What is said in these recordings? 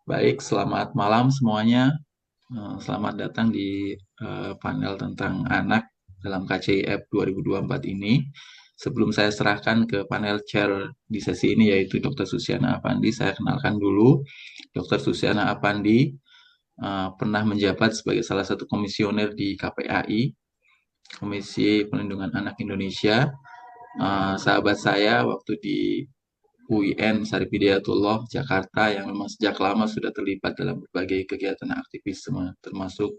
Baik, selamat malam semuanya. Selamat datang di panel tentang anak dalam KCIF 2024 ini. Sebelum saya serahkan ke panel chair di sesi ini, yaitu Dr. Susiana Apandi, saya kenalkan dulu. Dr. Susiana Apandi pernah menjabat sebagai salah satu komisioner di KPAI, Komisi Perlindungan Anak Indonesia. Sahabat saya waktu di UIN Syarif Hidayatullah Jakarta yang memang sejak lama sudah terlibat dalam berbagai kegiatan aktivisme termasuk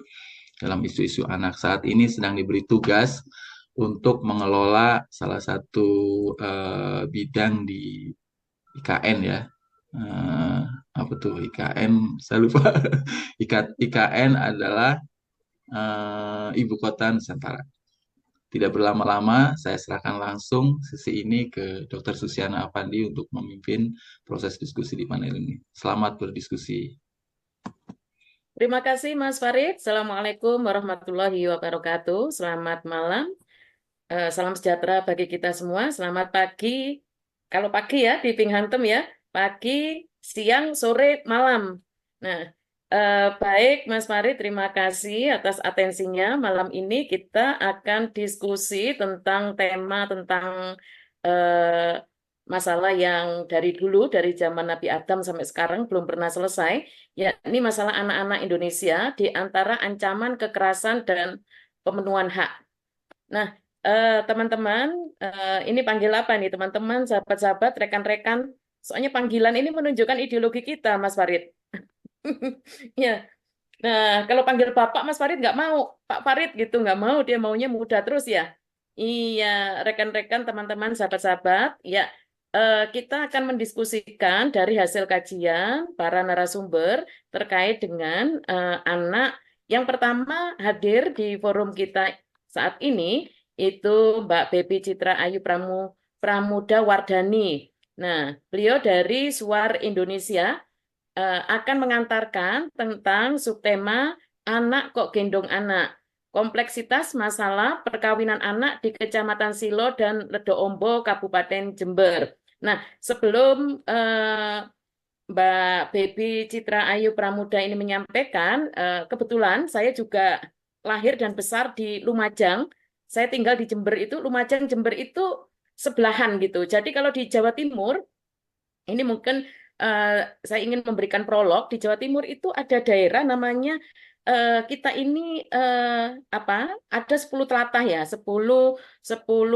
dalam isu-isu anak. Saat ini sedang diberi tugas untuk mengelola salah satu bidang di IKN ya. Eh, Apa tuh IKN? Saya lupa. IKN adalah Ibu Kota Nusantara. Tidak berlama-lama, saya serahkan langsung sesi ini ke Dr. Susiana Apandi untuk memimpin proses diskusi di panel ini. Selamat berdiskusi. Terima kasih Mas Farid. Assalamualaikum warahmatullahi wabarakatuh. Selamat malam. Salam sejahtera bagi kita semua. Selamat pagi. Kalau pagi ya di Binghantem ya. Pagi, siang, sore, malam. Nah, baik Mas Farid, terima kasih atas atensinya. Malam ini kita akan diskusi tentang tema tentang eh, masalah yang dari dulu, dari zaman Nabi Adam sampai sekarang belum pernah selesai, yakni masalah anak-anak Indonesia di antara ancaman kekerasan dan pemenuhan hak. Nah, teman-teman, ini panggil apa nih teman-teman, sahabat-sahabat, rekan-rekan? Soalnya panggilan ini menunjukkan ideologi kita, Mas Farid. Ya, nah kalau panggil Bapak, Mas Farid nggak mau, Pak Farid gitu nggak mau, dia maunya muda terus ya. Iya, rekan-rekan, teman-teman, sahabat-sahabat, ya kita akan mendiskusikan dari hasil kajian para narasumber terkait dengan anak. Yang pertama hadir di forum kita saat ini itu Mbak Bebi Citra Ayu Pramuda Wardani. Nah, beliau dari Suar Indonesia akan mengantarkan tentang subtema anak kok gendong anak. Kompleksitas masalah perkawinan anak di Kecamatan Silo dan Ledo Ombo, Kabupaten Jember. Nah, sebelum Mbak Bebi Citra Ayu Pramuda ini menyampaikan, kebetulan saya juga lahir dan besar di Lumajang. Saya tinggal di Jember itu, Lumajang Jember itu sebelahan gitu. Jadi kalau di Jawa Timur, ini mungkin saya ingin memberikan prolog. Di Jawa Timur itu ada daerah namanya kita ini apa? Ada 10 telatah ya, 10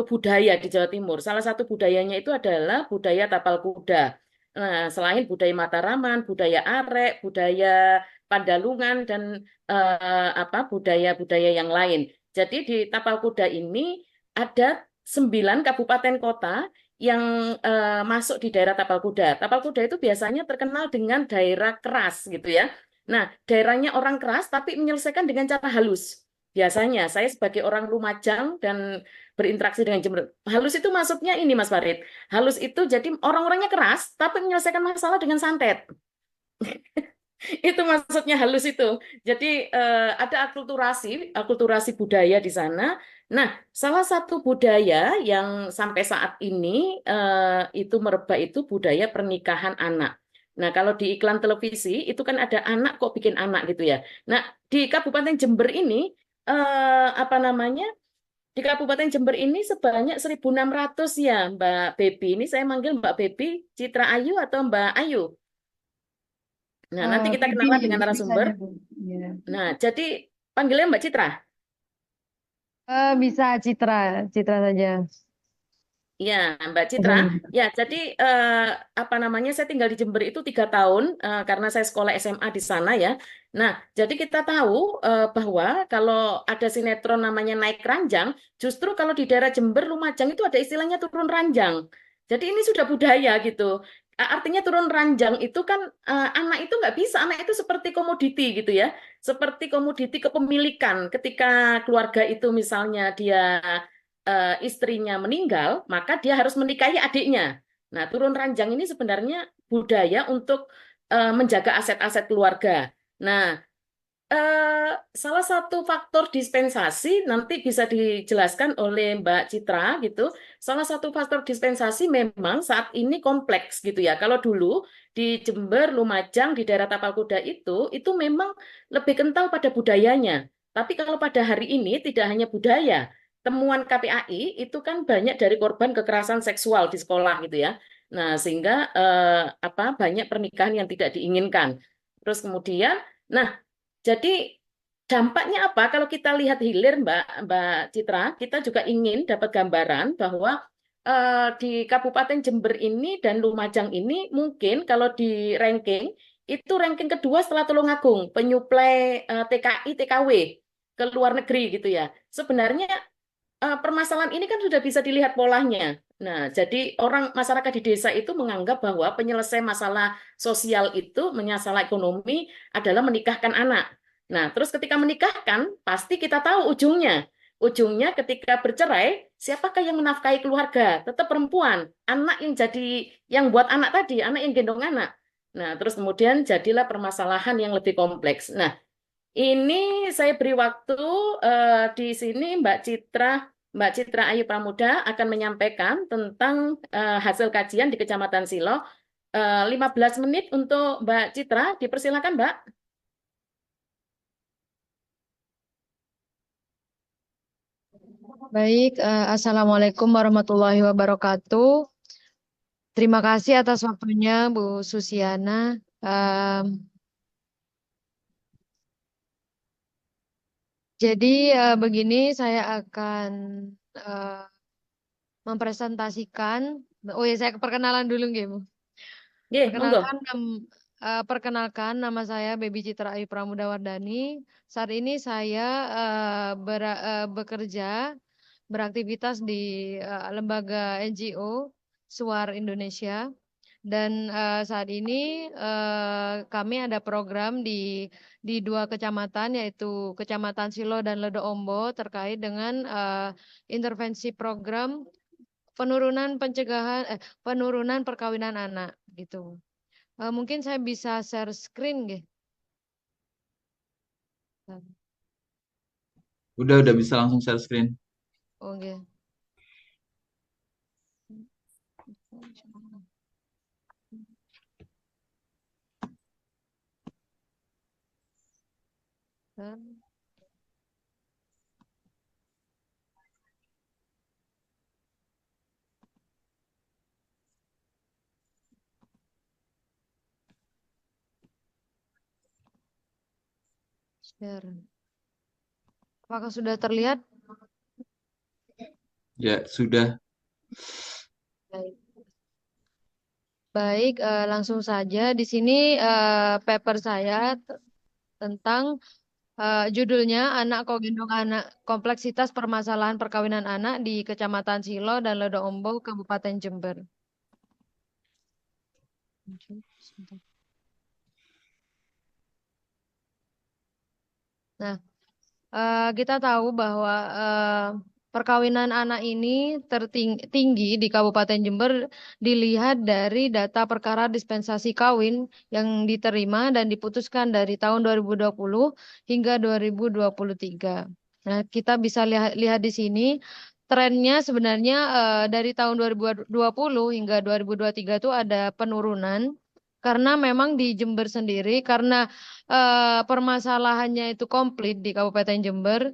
budaya di Jawa Timur. Salah satu budayanya itu adalah budaya tapal kuda. Nah, selain budaya Mataraman, budaya Arek, budaya Pandalungan dan apa budaya-budaya yang lain. Jadi di tapal kuda ini ada 9 kabupaten kota yang masuk di daerah tapal kuda. Tapal kuda itu biasanya terkenal dengan daerah keras gitu ya. Nah, daerahnya orang keras tapi menyelesaikan dengan cara halus. Biasanya saya sebagai orang Lumajang dan berinteraksi dengan Jember. Halus itu maksudnya ini Mas Farid. Halus itu jadi orang-orangnya keras tapi menyelesaikan masalah dengan santet. Itu maksudnya halus itu. Jadi ada akulturasi budaya di sana. Nah, salah satu budaya yang sampai saat ini itu merebak itu budaya pernikahan anak. Nah, kalau di iklan televisi itu kan ada anak kok bikin anak gitu ya. Nah, di Kabupaten Jember ini apa namanya? Di Kabupaten Jember ini sebanyak 1.600 ya, Mbak Bebi. Ini saya manggil Mbak Bebi Citra Ayu atau Mbak Ayu. Nah, nanti kita Bibi, kenalan dengan Bibi narasumber. saja, Bu. Ya. Nah, jadi panggilnya Mbak Citra. Bisa Citra, Citra saja. Ya, Mbak Citra. Aja. Ya, jadi apa namanya? Saya tinggal di Jember itu 3 tahun karena saya sekolah SMA di sana ya. Nah, jadi kita tahu bahwa kalau ada sinetron namanya Naik Ranjang, justru kalau di daerah Jember, Lumajang itu ada istilahnya turun ranjang. Jadi ini sudah budaya gitu. Artinya turun ranjang itu kan anak itu nggak bisa, anak itu seperti komoditi gitu ya, seperti komoditi kepemilikan. Ketika keluarga itu misalnya dia istrinya meninggal, maka dia harus menikahi adiknya. Nah, turun ranjang ini sebenarnya budaya untuk menjaga aset-aset keluarga. Nah, salah satu faktor dispensasi nanti bisa dijelaskan oleh Mbak Citra gitu. Salah satu faktor dispensasi memang saat ini kompleks gitu ya. Kalau dulu di Jember, Lumajang, di daerah Tapal Kuda itu memang lebih kental pada budayanya. Tapi kalau pada hari ini tidak hanya budaya, temuan KPAI itu kan banyak dari korban kekerasan seksual di sekolah gitu ya. Nah, sehingga apa banyak pernikahan yang tidak diinginkan. Terus kemudian, nah jadi dampaknya apa? Kalau kita lihat hilir, Mbak Citra, kita juga ingin dapat gambaran bahwa di Kabupaten Jember ini dan Lumajang ini mungkin kalau di ranking itu ranking kedua setelah Tulungagung, penyuplai TKI TKW ke luar negeri gitu ya. Sebenarnya permasalahan ini kan sudah bisa dilihat polanya. Nah, jadi orang masyarakat di desa itu menganggap bahwa penyelesaian masalah sosial itu, masalah ekonomi adalah menikahkan anak. Nah, terus ketika menikahkan, pasti kita tahu ujungnya. Ujungnya ketika bercerai, siapakah yang menafkahi keluarga? Tetap perempuan. Anak yang jadi, yang buat anak tadi, anak yang gendong anak. Nah, terus kemudian jadilah permasalahan yang lebih kompleks. Nah, ini saya beri waktu di sini Mbak Citra Ayu Pramuda akan menyampaikan tentang hasil kajian di Kecamatan Silo. 15 menit untuk Mbak Citra, dipersilakan Mbak. Baik, Assalamualaikum warahmatullahi wabarakatuh. Terima kasih atas waktunya, Bu Susiana. Em, jadi begini, saya akan eh, mempresentasikan. Oh ya, saya perkenalan dulu, nggih, Bu. Nggih, monggo. Perkenalkan, nama saya Baby Citra Ayu Pramudawardhani. Saat ini saya bekerja, beraktivitas di lembaga NGO Suar Indonesia. Dan saat ini kami ada program di dua kecamatan, yaitu Kecamatan Silo dan Ledo Ombo, terkait dengan intervensi program penurunan perkawinan anak gitu. Mungkin saya bisa share screen, nggih. Udah bisa langsung share screen. Oh, nggih. Share. Apakah sudah terlihat? Ya, sudah. Baik. Baik, langsung saja. Di sini paper saya tentang judulnya Anak Kok Gendong Anak, Kompleksitas Permasalahan Perkawinan Anak di Kecamatan Silo dan Ledo Ombo, Kabupaten Jember. Nah, kita tahu bahwa perkawinan anak ini tertinggi di Kabupaten Jember dilihat dari data perkara dispensasi kawin yang diterima dan diputuskan dari tahun 2020 hingga 2023. Nah, kita bisa lihat di sini trennya sebenarnya dari tahun 2020 hingga 2023 itu ada penurunan karena memang di Jember sendiri karena permasalahannya itu komplit di Kabupaten Jember,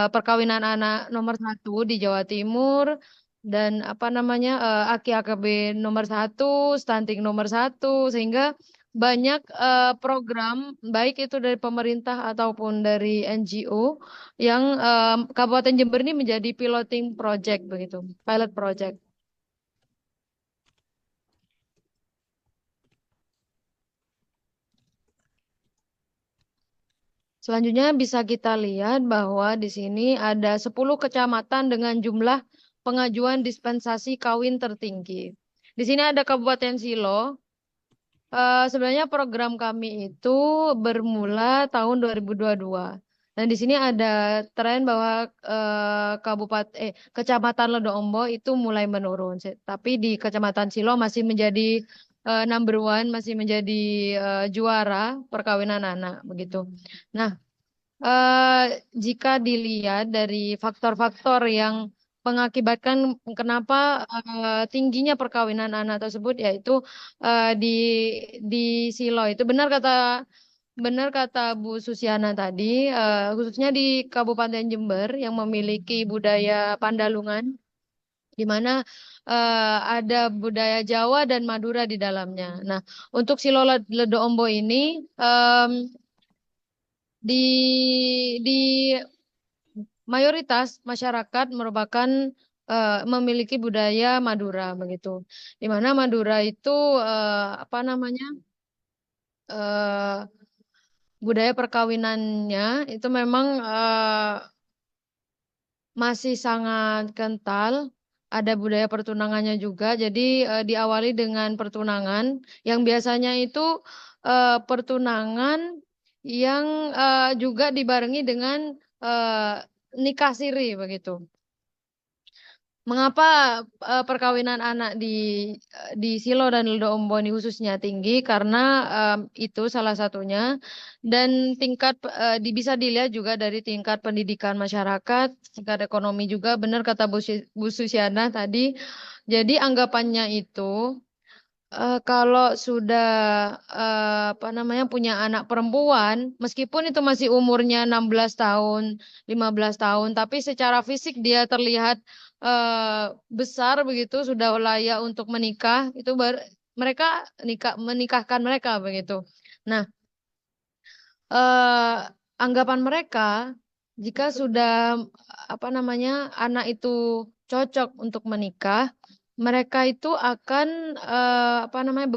perkawinan anak nomor satu di Jawa Timur dan apa namanya aki AKB nomor satu, stunting nomor satu, sehingga banyak program baik itu dari pemerintah ataupun dari NGO yang Kabupaten Jember ini menjadi piloting project begitu, pilot project. Selanjutnya bisa kita lihat bahwa di sini ada 10 kecamatan dengan jumlah pengajuan dispensasi kawin tertinggi. Di sini ada Kabupaten Silo. Sebenarnya program kami itu bermula tahun 2022. Dan di sini ada tren bahwa Kecamatan Ledo Ombo itu mulai menurun. Tapi di Kecamatan Silo masih menjadi number one, masih menjadi juara perkawinan anak begitu. Nah, jika dilihat dari faktor-faktor yang mengakibatkan kenapa tingginya perkawinan anak tersebut, yaitu di Silo itu benar kata Bu Susiana tadi, khususnya di Kabupaten Jember yang memiliki budaya Pandalungan, di mana ada budaya Jawa dan Madura di dalamnya. Nah, untuk Silo Ledo Ombo ini di mayoritas masyarakat merupakan memiliki budaya Madura begitu. Di mana Madura itu apa namanya? eh, budaya perkawinannya itu memang masih sangat kental. Ada budaya pertunangannya juga. Jadi diawali dengan pertunangan yang biasanya itu pertunangan yang juga dibarengi dengan nikah siri begitu. Mengapa perkawinan anak di Silo dan Ledo Ombo ini khususnya tinggi? Karena itu salah satunya, dan tingkat bisa dilihat juga dari tingkat pendidikan masyarakat, tingkat ekonomi juga. Benar kata Bu Susiana tadi. Jadi anggapannya itu kalau sudah apa namanya punya anak perempuan, meskipun itu masih umurnya 16 tahun, 15 tahun, tapi secara fisik dia terlihat besar begitu, sudah layak untuk menikah, itu mereka menikahkan mereka begitu. Nah, eh, anggapan mereka jika sudah apa namanya anak itu cocok untuk menikah, mereka itu akan apa namanya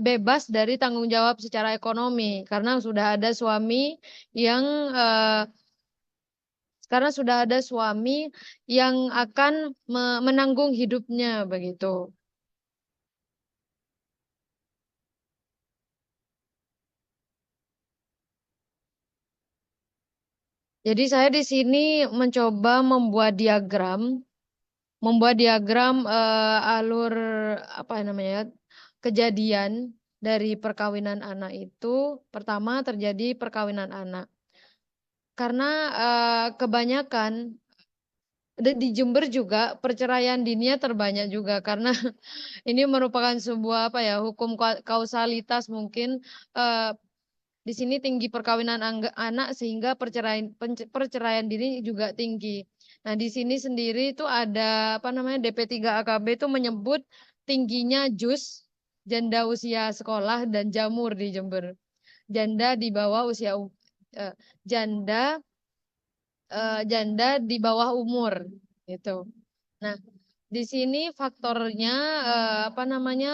bebas dari tanggung jawab secara ekonomi karena sudah ada suami yang eh, karena sudah ada suami yang akan menanggung hidupnya begitu. Jadi saya di sini mencoba membuat diagram alur apa namanya kejadian dari perkawinan anak itu. Pertama terjadi perkawinan anak karena kebanyakan di Jember juga perceraian dininya terbanyak juga karena ini merupakan sebuah apa ya hukum kausalitas mungkin eh, di sini tinggi perkawinan anak sehingga perceraian dini juga tinggi. Nah, di sini sendiri itu ada apa namanya DP3AKB itu menyebut tingginya JUS, janda usia sekolah dan jamur di Jember. Janda di bawah usia eh, janda janda di bawah umur gitu. Nah, di sini faktornya apa namanya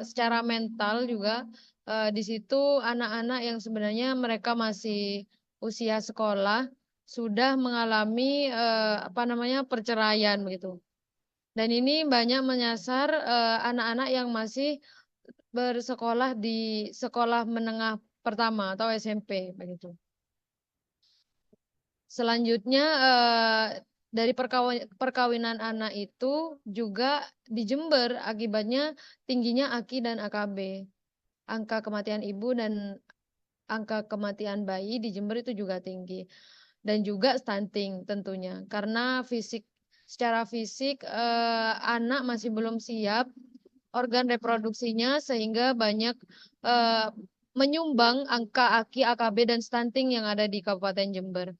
secara mental juga di situ anak-anak yang sebenarnya mereka masih usia sekolah sudah mengalami apa namanya perceraian begitu. Dan ini banyak menyasar anak-anak yang masih bersekolah di sekolah menengah pertama atau SMP begitu. Selanjutnya dari perkawinan anak itu juga di Jember akibatnya tingginya AKI dan AKB. Angka kematian ibu dan angka kematian bayi di Jember itu juga tinggi. Dan juga stunting tentunya. Karena secara fisik anak masih belum siap organ reproduksinya sehingga banyak eh, menyumbang angka AKI, AKB dan stunting yang ada di Kabupaten Jember.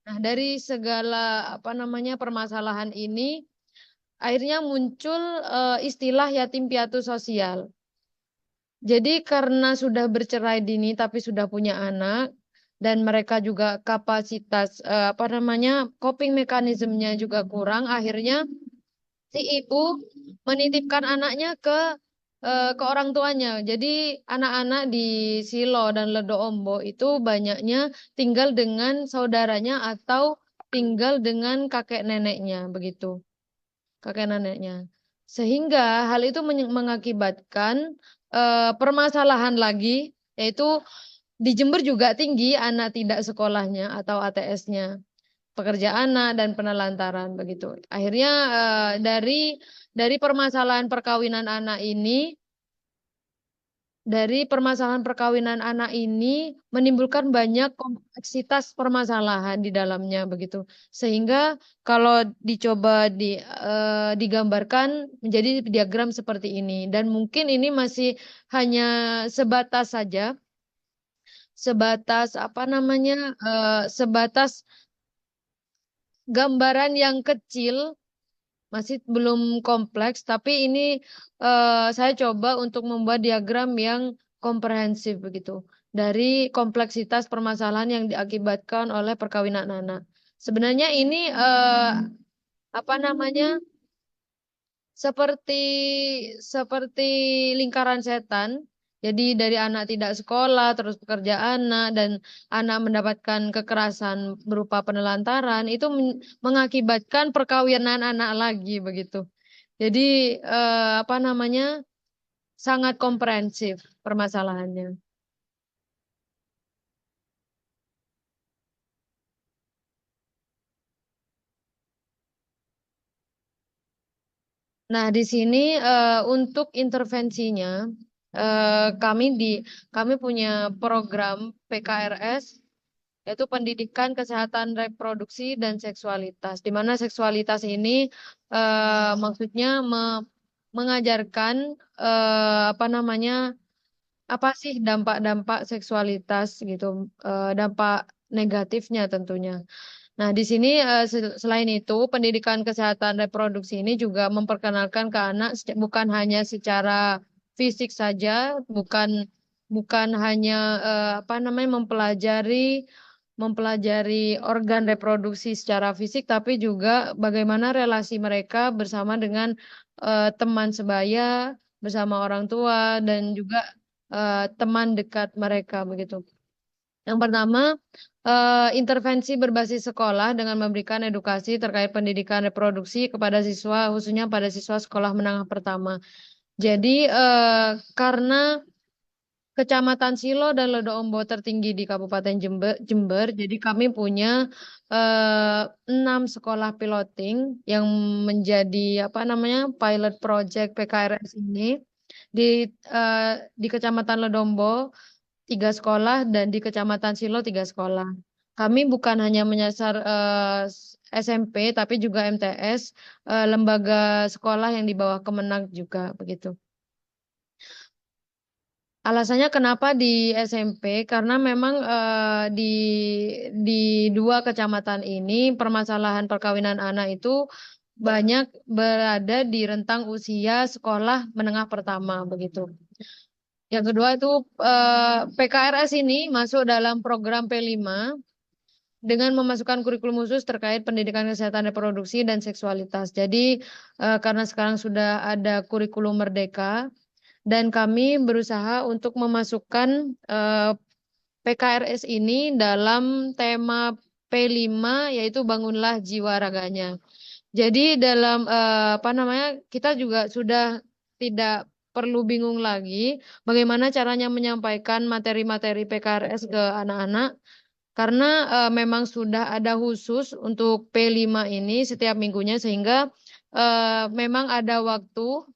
Nah, dari segala apa namanya permasalahan ini akhirnya muncul istilah yatim piatu sosial. Jadi karena sudah bercerai dini tapi sudah punya anak dan mereka juga kapasitas apa namanya coping mekanismenya juga kurang, akhirnya si ibu menitipkan anaknya ke orang tuanya. Jadi anak-anak di Silo dan Ledo Ombo itu banyaknya tinggal dengan saudaranya atau tinggal dengan kakek neneknya begitu, kakek neneknya. Sehingga hal itu mengakibatkan permasalahan lagi, yaitu di Jember juga tinggi anak tidak sekolahnya atau ATS-nya, pekerja anak dan penelantaran begitu. Akhirnya dari permasalahan perkawinan anak ini dari permasalahan perkawinan anak ini menimbulkan banyak kompleksitas permasalahan di dalamnya begitu. Sehingga kalau dicoba digambarkan menjadi diagram seperti ini dan mungkin ini masih hanya sebatas saja, sebatas apa namanya, sebatas gambaran yang kecil, masih belum kompleks, tapi ini saya coba untuk membuat diagram yang komprehensif begitu dari kompleksitas permasalahan yang diakibatkan oleh perkawinan anak. Sebenarnya ini apa namanya, seperti seperti lingkaran setan. Jadi dari anak tidak sekolah, terus pekerja anak, dan anak mendapatkan kekerasan berupa penelantaran, itu mengakibatkan perkawinan anak lagi begitu. Jadi apa namanya, sangat komprehensif permasalahannya. Nah, di sini untuk intervensinya kami kami punya program PKRS, yaitu Pendidikan Kesehatan Reproduksi dan Seksualitas, di mana seksualitas ini maksudnya mengajarkan apa namanya, apa sih dampak-dampak seksualitas gitu, dampak negatifnya tentunya. Nah, di sini selain itu, pendidikan kesehatan reproduksi ini juga memperkenalkan ke anak bukan hanya secara fisik saja, bukan bukan hanya apa namanya, mempelajari organ reproduksi secara fisik, tapi juga bagaimana relasi mereka bersama dengan teman sebaya, bersama orang tua, dan juga teman dekat mereka begitu. Yang pertama, intervensi berbasis sekolah dengan memberikan edukasi terkait pendidikan reproduksi kepada siswa, khususnya pada siswa sekolah menengah pertama. Jadi, karena Kecamatan Silo dan Ledoombo tertinggi di Kabupaten Jember, jadi kami punya 6 sekolah piloting yang menjadi apa namanya, pilot project PKRS ini di di Kecamatan Ledombo 3 sekolah dan di Kecamatan Silo 3 sekolah. Kami bukan hanya menyasar SMP tapi juga MTS, lembaga sekolah yang di bawah Kemenag juga begitu. Alasannya kenapa di SMP? Karena memang di 2 kecamatan ini permasalahan perkawinan anak itu banyak berada di rentang usia sekolah menengah pertama begitu. Yang kedua itu PKRS ini masuk dalam program P5 dengan memasukkan kurikulum khusus terkait pendidikan kesehatan reproduksi dan seksualitas. Jadi karena sekarang sudah ada kurikulum merdeka dan kami berusaha untuk memasukkan PKRS ini dalam tema P5, yaitu bangunlah jiwa raganya. Jadi dalam apa namanya, kita juga sudah tidak perlu bingung lagi bagaimana caranya menyampaikan materi-materi PKRS ke anak-anak karena memang sudah ada khusus untuk P5 ini setiap minggunya, sehingga memang ada waktu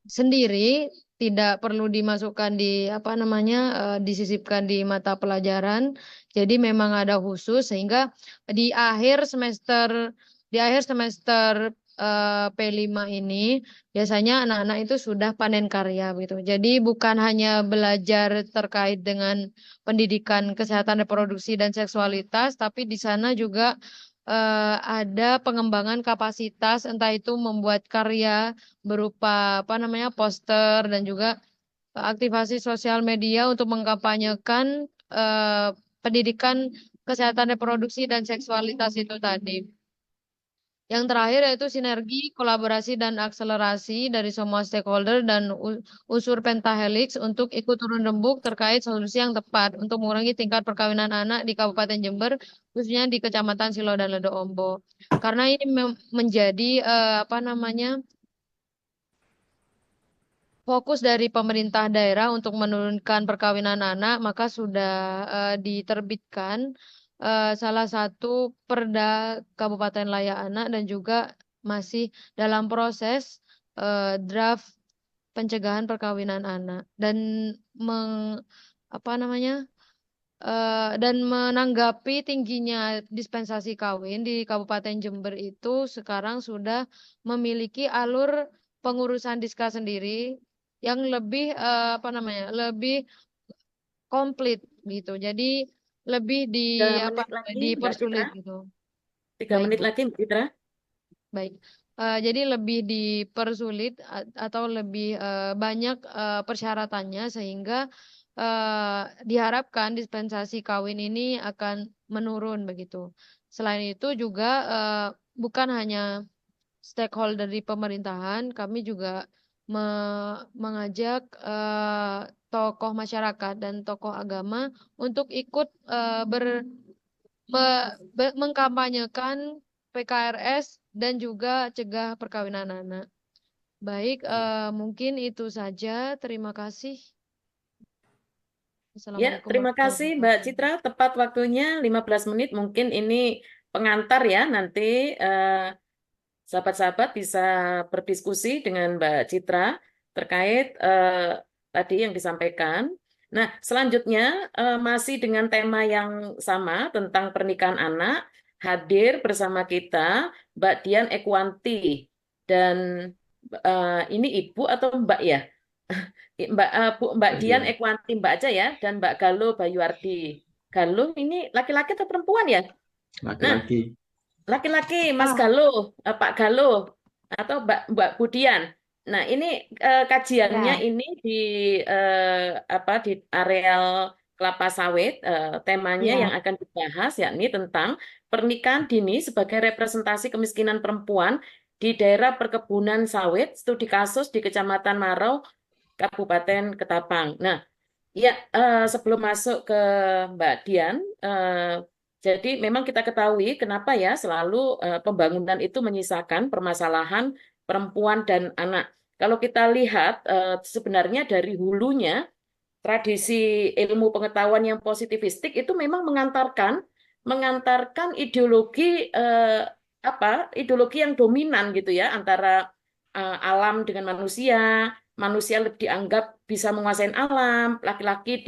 sendiri, tidak perlu dimasukkan di apa namanya, disisipkan di mata pelajaran. Jadi memang ada khusus sehingga di akhir semester P5 ini biasanya anak-anak itu sudah panen karya gitu. Jadi bukan hanya belajar terkait dengan pendidikan kesehatan reproduksi dan seksualitas, tapi di sana juga ada pengembangan kapasitas, entah itu membuat karya berupa apa namanya, poster, dan juga aktivasi sosial media untuk mengkampanyekan eh, pendidikan kesehatan reproduksi dan seksualitas itu tadi. Yang terakhir yaitu sinergi, kolaborasi, dan akselerasi dari semua stakeholder dan unsur pentahelix untuk ikut turun rembuk terkait solusi yang tepat untuk mengurangi tingkat perkawinan anak di Kabupaten Jember, khususnya di Kecamatan Silo dan Ledoombo. Karena ini menjadi apa namanya, fokus dari pemerintah daerah untuk menurunkan perkawinan anak, maka sudah diterbitkan salah satu Perda Kabupaten Layak Anak dan juga masih dalam proses draft pencegahan perkawinan anak dan apa namanya dan menanggapi tingginya dispensasi kawin di Kabupaten Jember itu sekarang sudah memiliki alur pengurusan diska sendiri yang lebih apa namanya lebih komplit gitu. Jadi lebih 3 menit lagi, Mbak Citra. dipersulit gitu. 3 menit Bu. lagi, Mbak Citra. Baik. Jadi lebih dipersulit atau lebih banyak persyaratannya sehingga diharapkan dispensasi kawin ini akan menurun begitu. Selain itu juga bukan hanya stakeholder di pemerintahan, kami juga mengajak tokoh masyarakat dan tokoh agama untuk ikut mengkampanyekan PKRS dan juga cegah perkawinan anak. Baik, mungkin itu saja. Terima kasih. Ya, Assalamualaikum terima kasih warahmatullahi Mbak wabarakatuh. Citra. Tepat waktunya 15 menit. Mungkin ini pengantar ya. Nanti sahabat-sahabat bisa berdiskusi dengan Mbak Citra terkait tadi yang disampaikan. Nah, selanjutnya masih dengan tema yang sama tentang pernikahan anak, hadir bersama kita Mbak Dian Ekwanti. Dan ini Ibu atau Mbak ya? Mbak Mbak Dian Dian. Ekwanti Mbak aja ya, dan Mbak Galuh Bayuardi. Galuh ini laki-laki atau perempuan ya? Nah, Laki-laki. laki-laki Mas Ah, Galuh, Pak Galuh, atau Mbak Budian. Nah, ini kajiannya ya, ini di di areal kelapa sawit. Temanya yang ya. akan dibahas yakni tentang pernikahan dini sebagai representasi kemiskinan perempuan di daerah perkebunan sawit, studi kasus di Kecamatan Marau, Kabupaten Ketapang. Nah, ya, sebelum masuk ke Mbak Dian, jadi memang kita ketahui kenapa ya selalu pembangunan itu menyisakan permasalahan perempuan dan anak. Kalau kita lihat sebenarnya dari hulunya, tradisi ilmu pengetahuan yang positivistik itu memang mengantarkan ideologi ideologi yang dominan gitu ya antara alam dengan manusia. Manusia lebih dianggap bisa menguasai alam, laki-laki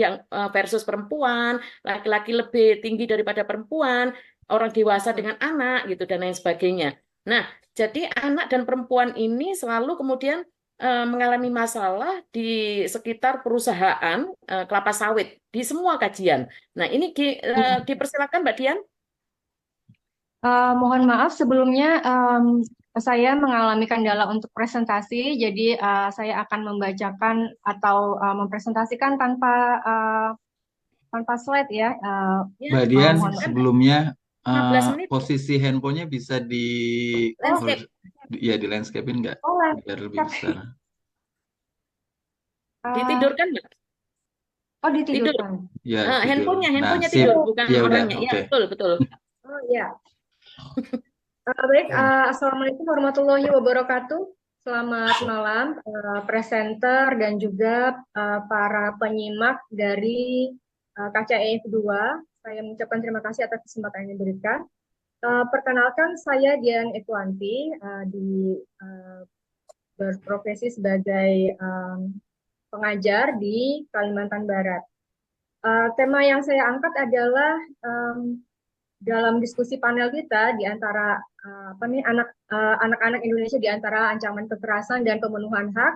versus perempuan, laki-laki lebih tinggi daripada perempuan, orang dewasa Betul. dengan anak gitu dan lain sebagainya. Nah, jadi anak dan perempuan ini selalu kemudian mengalami masalah di sekitar perusahaan kelapa sawit di semua kajian. Nah, ini dipersilakan Mbak Dian. Mohon maaf sebelumnya saya mengalami kendala untuk presentasi, jadi saya akan membacakan atau mempresentasikan tanpa slide ya. Ya, Mbak Dian, Mohon maaf. kan sebelumnya 15 menit posisi handphonenya bisa Oh, landscape di landscape-in nggak? oh, Biar lebih besar. uh, ditidurkan Mbak? oh Tidur. ditidurkan. Ya, tidur. Handphonenya Nah, handphonenya sip. tidur Oh, bukan Ya udah, orangnya. Ya, oke. betul betul. oh ya. Baik, Assalamualaikum warahmatullahi wabarakatuh. Selamat malam, presenter dan juga para penyimak dari KCEF 2. Saya mengucapkan terima kasih atas kesempatan yang diberikan. Perkenalkan, saya Dian Ekwanti, berprofesi sebagai pengajar di Kalimantan Barat. Tema yang saya angkat adalah dalam diskusi panel kita di antara anak-anak Indonesia di antara ancaman kekerasan dan pemenuhan hak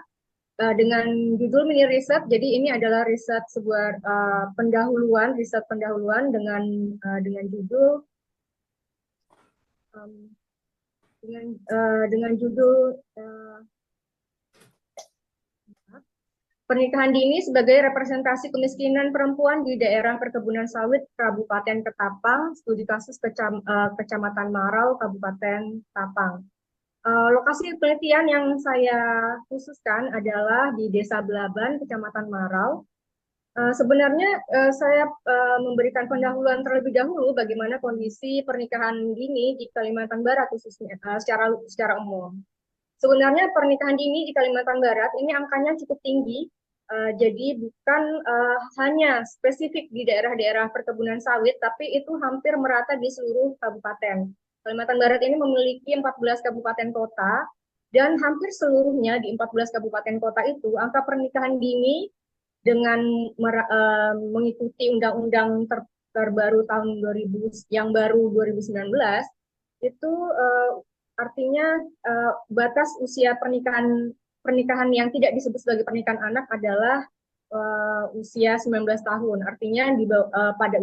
dengan judul mini riset. Jadi ini adalah sebuah riset pendahuluan dengan judul dengan judul Pernikahan Dini sebagai Representasi Kemiskinan Perempuan di Daerah Perkebunan Sawit Kabupaten Ketapang, studi kasus Kecamatan Marau, Kabupaten Ketapang. Lokasi penelitian yang saya khususkan adalah di Desa Belaban, Kecamatan Marau. Sebenarnya saya memberikan pendahuluan terlebih dahulu bagaimana kondisi pernikahan dini di Kalimantan Barat khususnya secara umum. Sebenarnya pernikahan dini di Kalimantan Barat ini angkanya cukup tinggi, jadi bukan hanya spesifik di daerah-daerah perkebunan sawit, tapi itu hampir merata di seluruh kabupaten. Kalimantan Barat ini memiliki 14 kabupaten kota, Dan hampir seluruhnya di 14 kabupaten kota itu, angka pernikahan dini dengan mengikuti undang-undang terbaru tahun 2000 yang baru 2019 itu artinya batas usia pernikahan yang tidak disebut sebagai pernikahan anak adalah usia 19 tahun. Artinya pada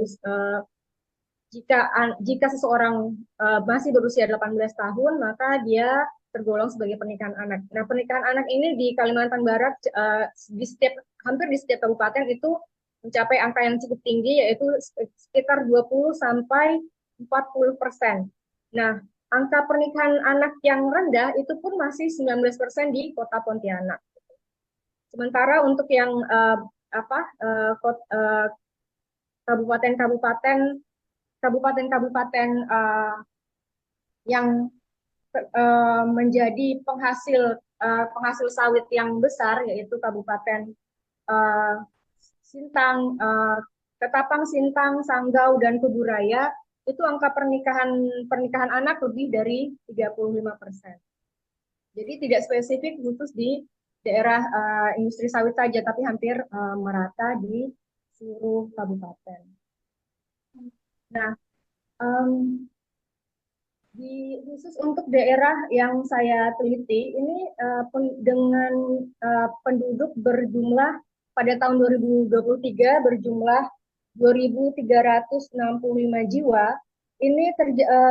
jika seseorang masih berusia 18 tahun, maka dia tergolong sebagai pernikahan anak. Nah, pernikahan anak ini di Kalimantan Barat hampir di setiap kabupaten itu mencapai angka yang cukup tinggi, yaitu sekitar 20 sampai 40%. Nah, angka pernikahan anak yang rendah itu pun masih 19% di Kota Pontianak. Sementara untuk yang kabupaten-kabupaten yang menjadi penghasil sawit yang besar, yaitu Kabupaten Sintang, Ketapang, Sintang, Sanggau, dan Kuburaya, itu angka pernikahan anak lebih dari 35%. Jadi tidak spesifik khusus di daerah industri sawit saja, tapi hampir merata di seluruh kabupaten. Nah, khusus untuk daerah yang saya teliti, ini dengan penduduk berjumlah pada tahun 2023 berjumlah 2.365 jiwa. Ini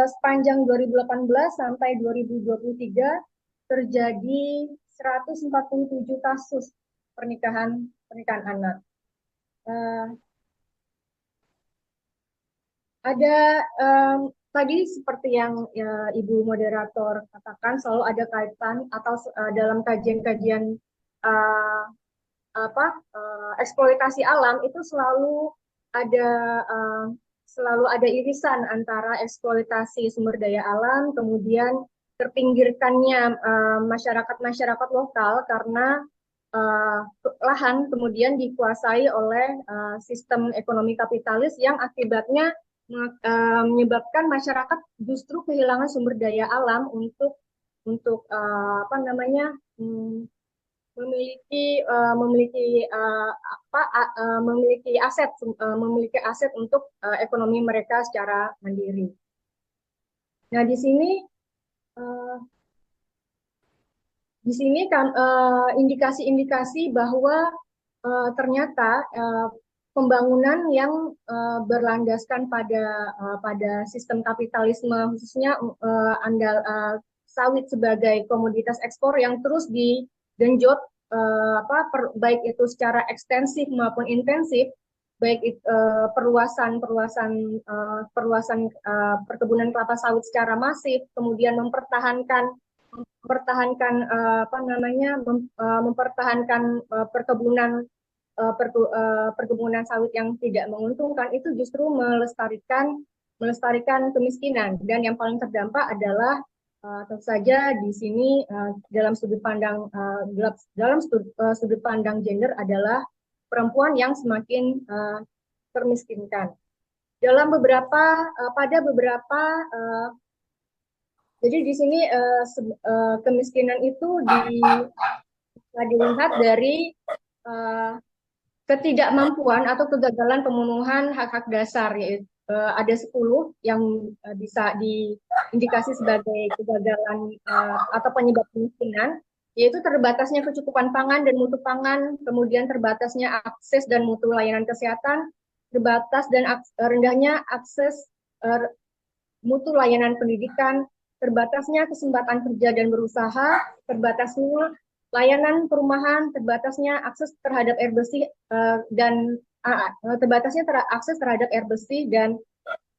sepanjang 2018 sampai 2023 terjadi 147 kasus pernikahan anak. Ada tadi seperti yang Ibu moderator katakan, selalu ada kaitan atau dalam kajian-kajian eksploitasi alam itu selalu ada irisan antara eksploitasi sumber daya alam, kemudian terpinggirkannya masyarakat lokal karena lahan kemudian dikuasai oleh sistem ekonomi kapitalis yang akibatnya menyebabkan masyarakat justru kehilangan sumber daya alam untuk memiliki aset untuk ekonomi mereka secara mandiri. Nah, di sini kan indikasi-indikasi bahwa ternyata pembangunan yang berlandaskan pada sistem kapitalisme, khususnya sawit sebagai komoditas ekspor yang terus digenjot, baik itu secara ekstensif maupun intensif, baik perluasan perkebunan kelapa sawit secara masif, kemudian mempertahankan perkebunan sawit yang tidak menguntungkan, itu justru melestarikan kemiskinan. Dan yang paling terdampak adalah tentu saja di sini dalam sudut pandang gender adalah perempuan yang semakin termiskinkan. Jadi di sini kemiskinan itu dilihat dari ketidakmampuan atau kegagalan pemenuhan hak-hak dasar, yaitu ada 10 yang bisa diindikasi sebagai kegagalan atau penyebab kemiskinan, yaitu terbatasnya kecukupan pangan dan mutu pangan, kemudian terbatasnya akses dan mutu layanan kesehatan, terbatas dan rendahnya akses mutu layanan pendidikan, terbatasnya kesempatan kerja dan berusaha, terbatasnya layanan perumahan, terbatasnya akses terhadap air bersih akses terhadap air bersih dan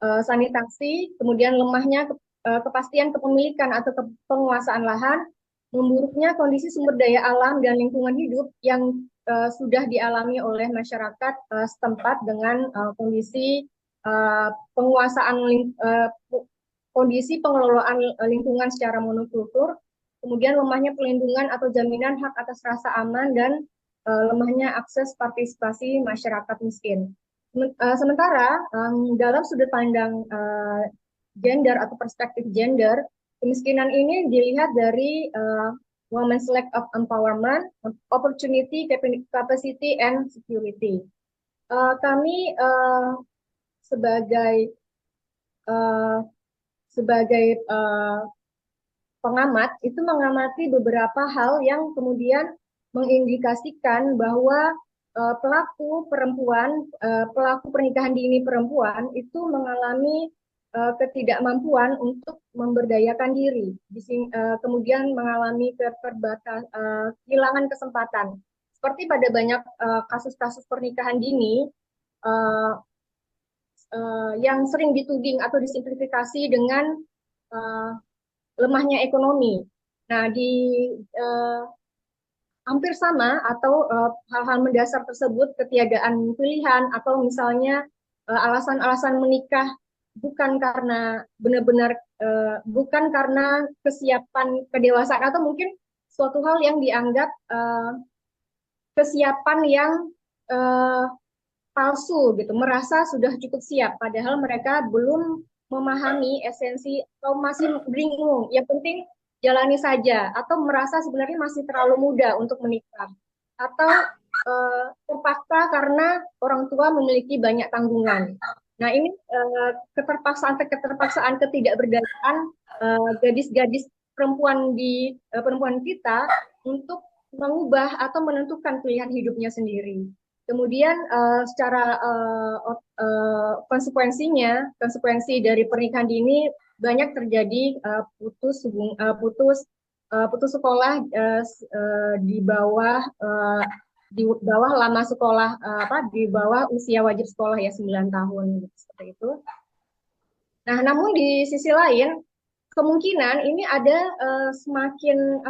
sanitasi, kemudian lemahnya kepastian kepemilikan atau penguasaan lahan, memburuknya kondisi sumber daya alam dan lingkungan hidup yang sudah dialami oleh masyarakat setempat dengan kondisi pengelolaan lingkungan secara monokultur, kemudian lemahnya perlindungan atau jaminan hak atas rasa aman, dan lemahnya akses partisipasi masyarakat miskin. Sementara dalam sudut pandang gender atau perspektif gender, kemiskinan ini dilihat dari women's lack of empowerment, opportunity, capacity, and security. Kami sebagai uh, sebagai pengamat itu mengamati beberapa hal yang kemudian mengindikasikan bahwa pelaku perempuan, pelaku pernikahan dini perempuan itu mengalami ketidakmampuan untuk memberdayakan diri, kemudian mengalami kehilangan kesempatan. Seperti pada banyak kasus-kasus pernikahan dini yang sering dituding atau disimplifikasi dengan lemahnya ekonomi. Nah, hampir sama atau hal-hal mendasar tersebut, ketiadaan pilihan atau misalnya alasan-alasan menikah bukan karena benar-benar bukan karena kesiapan kedewasaan atau mungkin suatu hal yang dianggap kesiapan yang palsu gitu, merasa sudah cukup siap padahal mereka belum memahami esensi atau masih bingung. Yang penting jalani saja atau merasa sebenarnya masih terlalu muda untuk menikah atau terpaksa karena orang tua memiliki banyak tanggungan. Nah, ini keterpaksaan ketidakberdayaan gadis-gadis perempuan kita untuk mengubah atau menentukan pilihan hidupnya sendiri. Kemudian secara konsekuensi dari pernikahan dini banyak terjadi putus sekolah di bawah lama sekolah di bawah usia wajib sekolah ya 9 tahun gitu, seperti itu. Nah, namun di sisi lain kemungkinan ini ada semakin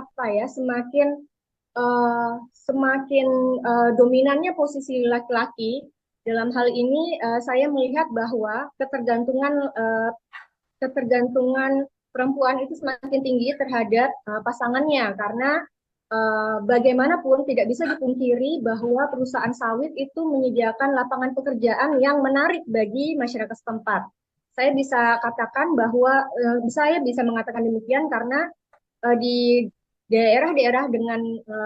dominannya posisi laki-laki. Dalam hal ini saya melihat bahwa ketergantungan perempuan itu semakin tinggi terhadap pasangannya karena bagaimanapun tidak bisa dipungkiri bahwa perusahaan sawit itu menyediakan lapangan pekerjaan yang menarik bagi masyarakat setempat. Saya bisa katakan bahwa saya bisa mengatakan demikian karena di daerah-daerah dengan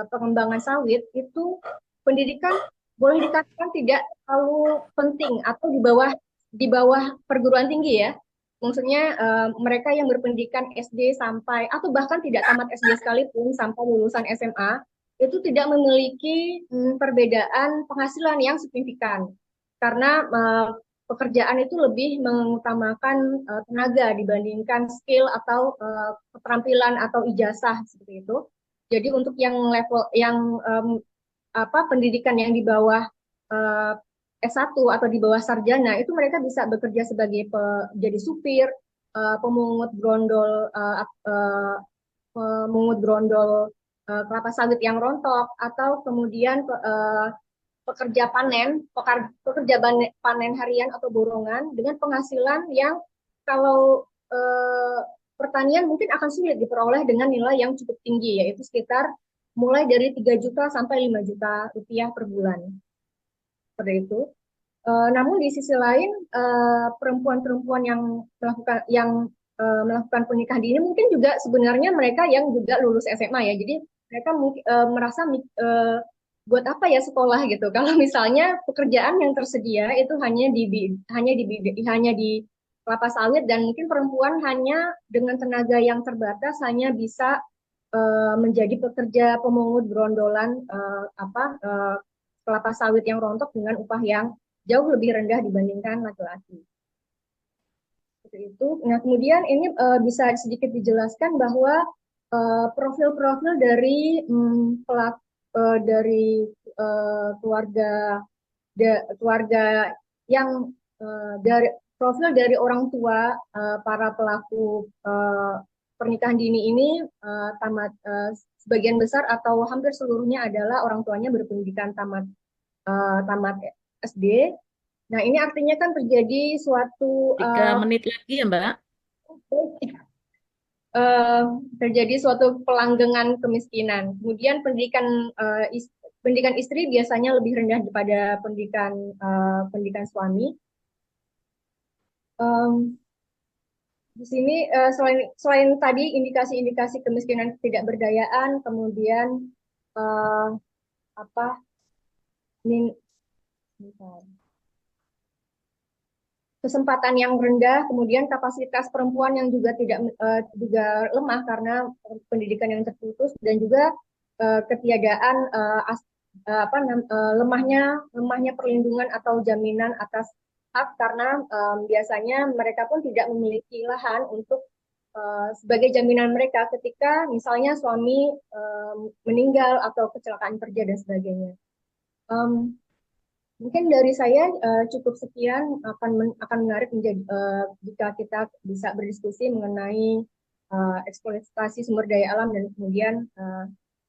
pengembangan sawit itu pendidikan boleh dikatakan tidak terlalu penting atau di bawah perguruan tinggi ya. Maksudnya mereka yang berpendidikan SD sampai atau bahkan tidak tamat SD sekalipun sampai lulusan SMA itu tidak memiliki perbedaan penghasilan yang signifikan karena pekerjaan itu lebih mengutamakan tenaga dibandingkan skill atau keterampilan atau ijazah seperti itu. Jadi untuk yang level yang pendidikan yang di bawah S1 atau di bawah sarjana itu mereka bisa bekerja sebagai jadi supir, pemungut brondol kelapa sawit yang rontok atau kemudian pekerja panen harian atau borongan dengan penghasilan yang kalau pertanian mungkin akan sulit diperoleh dengan nilai yang cukup tinggi, yaitu sekitar mulai dari 3 juta sampai 5 juta rupiah per bulan. Seperti itu. Namun di sisi lain perempuan-perempuan yang melakukan pernikahan dini mungkin juga sebenarnya mereka yang juga lulus SMA ya. Jadi mereka merasa buat apa ya sekolah gitu. Kalau misalnya pekerjaan yang tersedia itu hanya di kelapa sawit dan mungkin perempuan hanya dengan tenaga yang terbatas hanya bisa menjadi pekerja pemungut brondolan kelapa sawit yang rontok dengan upah yang jauh lebih rendah dibandingkan laki-laki. Seperti itu. Nah, kemudian ini bisa sedikit dijelaskan bahwa profil-profil dari keluarga yang dari profil dari orang tua para pelaku pernikahan dini ini sebagian besar atau hampir seluruhnya adalah orang tuanya berpendidikan tamat SD. Nah, ini artinya kan terjadi suatu 3 menit lagi ya, Mbak. Terjadi suatu pelanggengan kemiskinan. Kemudian pendidikan istri biasanya lebih rendah daripada pendidikan suami. di sini selain tadi indikasi-indikasi kemiskinan ketidakberdayaan, kemudian eh, apa min, bentar. Kesempatan yang rendah, kemudian kapasitas perempuan yang juga juga lemah karena pendidikan yang terputus, dan juga ketiadaan lemahnya perlindungan atau jaminan atas hak, karena biasanya mereka pun tidak memiliki lahan untuk sebagai jaminan mereka ketika misalnya suami meninggal atau kecelakaan kerja dan sebagainya. Um, Mungkin dari saya cukup sekian, akan menarik jika kita bisa berdiskusi mengenai eksploitasi sumber daya alam dan kemudian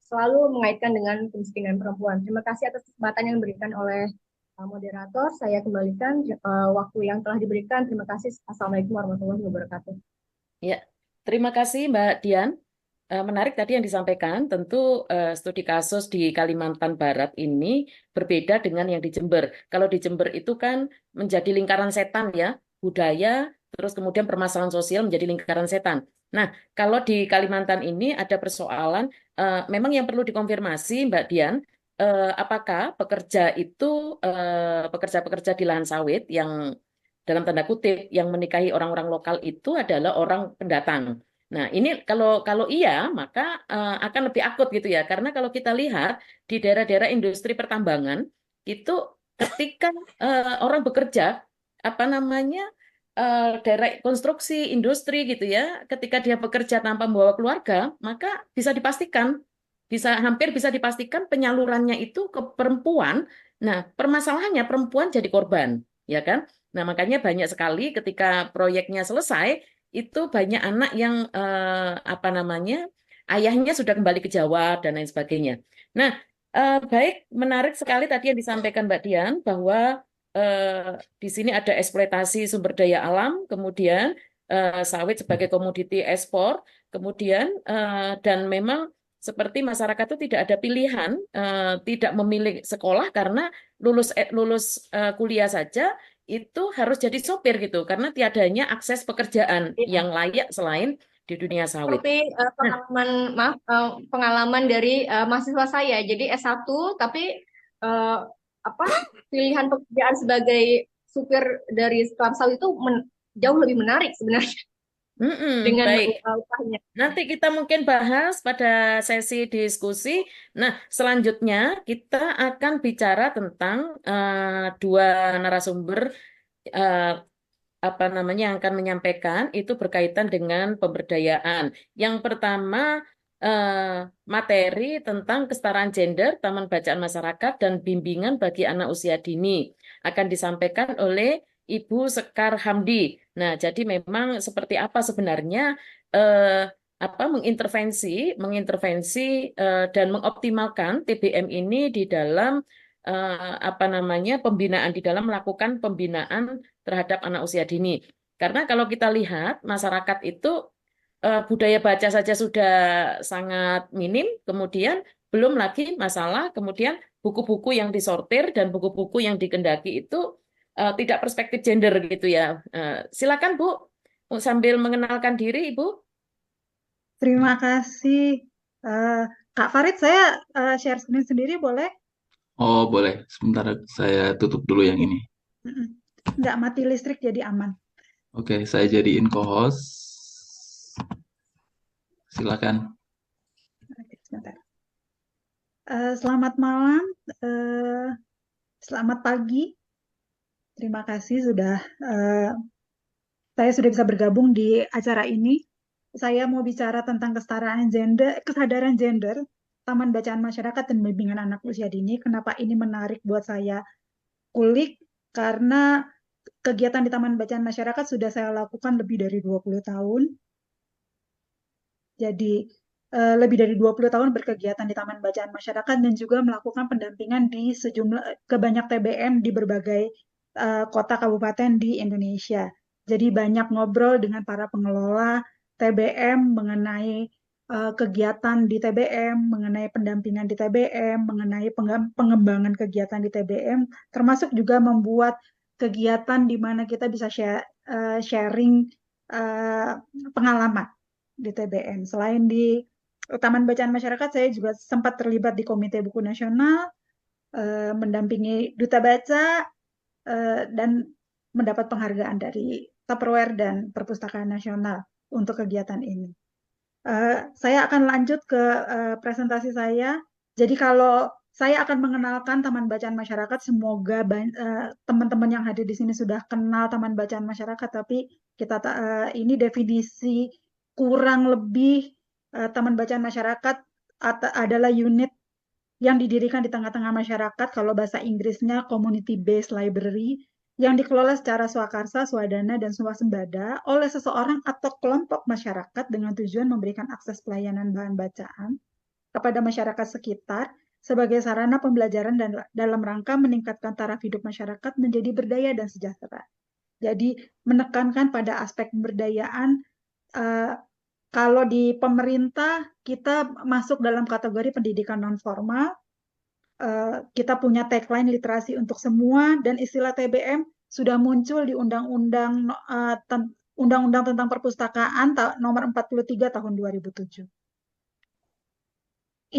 selalu mengaitkan dengan kemiskinan perempuan. Terima kasih atas kesempatan yang diberikan oleh moderator. Saya kembalikan waktu yang telah diberikan. Terima kasih. Assalamualaikum warahmatullahi wabarakatuh. Ya, terima kasih Mbak Dian. Menarik tadi yang disampaikan, tentu studi kasus di Kalimantan Barat ini berbeda dengan yang di Jember. Kalau di Jember itu kan menjadi lingkaran setan ya, budaya, terus kemudian permasalahan sosial menjadi lingkaran setan. Nah, kalau di Kalimantan ini ada persoalan, memang yang perlu dikonfirmasi Mbak Dian, apakah pekerja itu, pekerja-pekerja di lahan sawit yang dalam tanda kutip yang menikahi orang-orang lokal itu adalah orang pendatang. Nah, ini kalau iya, maka akan lebih akut gitu ya. Karena kalau kita lihat di daerah-daerah industri pertambangan, itu ketika orang bekerja, apa namanya, daerah konstruksi, industri gitu ya, ketika dia bekerja tanpa membawa keluarga, maka bisa dipastikan, hampir bisa dipastikan penyalurannya itu ke perempuan. Nah, permasalahannya perempuan jadi korban, ya kan? Nah, makanya banyak sekali ketika proyeknya selesai, itu banyak anak yang apa namanya ayahnya sudah kembali ke Jawa dan lain sebagainya. Nah, baik, menarik sekali tadi yang disampaikan Mbak Dian bahwa di sini ada eksploitasi sumber daya alam, kemudian sawit sebagai komoditi ekspor, kemudian dan memang seperti masyarakat itu tidak ada pilihan, tidak memilih sekolah karena lulus kuliah saja itu harus jadi sopir gitu karena tiadanya akses pekerjaan Ya. yang layak selain di dunia sawit. Seperti Nah, pengalaman dari mahasiswa saya. Jadi S1 tapi eh, pilihan pekerjaan sebagai supir dari sekelas sawit itu jauh lebih menarik sebenarnya dengan baik. upahnya. Nanti kita mungkin bahas pada sesi diskusi. Nah, selanjutnya kita akan bicara tentang dua narasumber eh, apa namanya yang akan menyampaikan itu berkaitan dengan pemberdayaan. Yang pertama materi tentang kesetaraan gender, taman bacaan masyarakat dan bimbingan bagi anak usia dini akan disampaikan oleh Ibu Sekar Hamdi. Nah, jadi memang seperti apa sebenarnya eh, mengintervensi dan mengoptimalkan TBM ini di dalam apa namanya pembinaan di dalam melakukan pembinaan terhadap anak usia dini. Karena kalau kita lihat masyarakat itu budaya baca saja sudah sangat minim, kemudian belum lagi masalah kemudian buku-buku yang disortir dan buku-buku yang dikendaki itu tidak perspektif gender gitu ya. Silakan Bu, sambil mengenalkan diri Ibu. Terima kasih. Kak Farid, saya share screen sendiri boleh? Oh, boleh. Sebentar saya tutup dulu yang ini. Nggak mati listrik jadi aman. Oke, saya jadiin co-host. Silakan. Oke, sebentar. Selamat malam, selamat pagi. Terima kasih saya sudah bisa bergabung di acara ini. Saya mau bicara tentang kesadaran gender, Taman Bacaan Masyarakat dan Bimbingan Anak Usia Dini. Kenapa ini menarik buat saya kulik? Karena kegiatan di Taman Bacaan Masyarakat sudah saya lakukan lebih dari 20 tahun. Jadi lebih dari 20 tahun berkegiatan di Taman Bacaan Masyarakat dan juga melakukan pendampingan ke banyak TBM di berbagai kota kabupaten di Indonesia. Jadi banyak ngobrol dengan para pengelola TBM mengenai kegiatan di TBM, mengenai pendampingan di TBM, mengenai pengembangan kegiatan di TBM, termasuk juga membuat kegiatan di mana kita bisa sharing eh, pengalaman di TBM. Selain di Taman Bacaan Masyarakat, saya juga sempat terlibat di Komite Buku Nasional, mendampingi Duta Baca, dan mendapat penghargaan dari Tupperware dan Perpustakaan Nasional untuk kegiatan ini. Saya akan lanjut ke presentasi saya. Jadi kalau saya akan mengenalkan Taman Bacaan Masyarakat, semoga teman-teman yang hadir di sini sudah kenal Taman Bacaan Masyarakat, tapi ini definisi kurang lebih Taman Bacaan Masyarakat adalah unit yang didirikan di tengah-tengah masyarakat, kalau bahasa Inggrisnya community based library, yang dikelola secara swakarsa, swadana, dan swasembada oleh seseorang atau kelompok masyarakat dengan tujuan memberikan akses pelayanan bahan bacaan kepada masyarakat sekitar sebagai sarana pembelajaran dan dalam rangka meningkatkan taraf hidup masyarakat menjadi berdaya dan sejahtera. Jadi menekankan pada aspek pemberdayaan. Kalau di pemerintah kita masuk dalam kategori pendidikan non formal. Kita punya tagline literasi untuk semua, dan istilah TBM sudah muncul di Undang-Undang tentang Perpustakaan nomor 43 tahun 2007.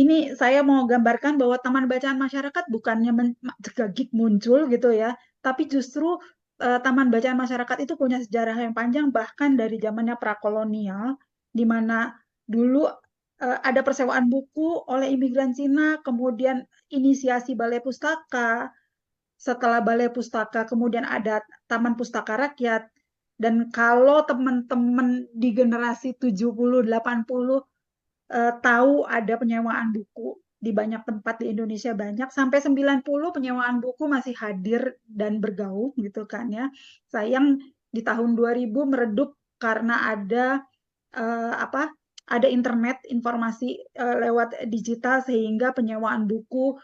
Ini saya mau gambarkan bahwa Taman Bacaan Masyarakat bukannya gegig muncul gitu ya, tapi justru Taman Bacaan Masyarakat itu punya sejarah yang panjang, bahkan dari zamannya prakolonial, di mana dulu ada persewaan buku oleh imigran Cina, kemudian inisiasi Balai Pustaka, setelah Balai Pustaka kemudian ada Taman Pustaka Rakyat, dan kalau teman-teman di generasi 70-80 tahu ada penyewaan buku di banyak tempat di Indonesia, banyak sampai 90 penyewaan buku masih hadir dan bergaung gitu kan ya. Sayang di tahun 2000 meredup karena ada ada internet, informasi lewat digital, sehingga penyewaan buku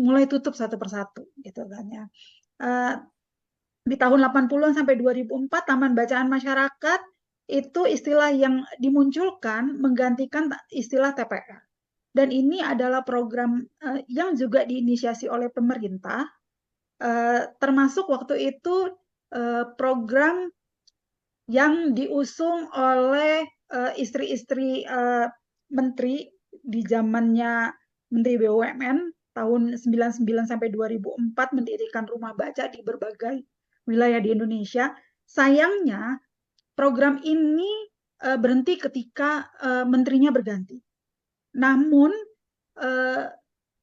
mulai tutup satu persatu gitu kan ya. Di tahun 80-an sampai 2004 Taman Bacaan Masyarakat itu istilah yang dimunculkan menggantikan istilah TPR. Dan ini adalah program yang juga diinisiasi oleh pemerintah, termasuk waktu itu program yang diusung oleh istri-istri menteri di zamannya Menteri BUMN tahun 99 sampai 2004, mendirikan rumah baca di berbagai wilayah di Indonesia. Sayangnya program ini berhenti ketika menterinya berganti. Namun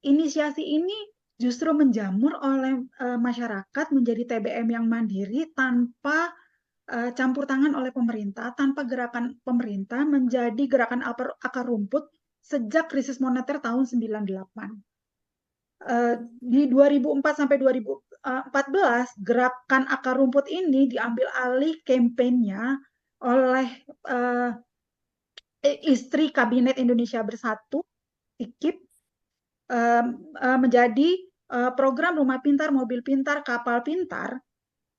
inisiasi ini justru menjamur oleh masyarakat menjadi TBM yang mandiri tanpa campur tangan oleh pemerintah, tanpa gerakan pemerintah, menjadi gerakan akar rumput sejak krisis moneter tahun 98. Di 2004 sampai 2014, gerakan akar rumput ini diambil alih kampanyenya oleh istri Kabinet Indonesia Bersatu, IKIP, menjadi program Rumah Pintar, Mobil Pintar, Kapal Pintar,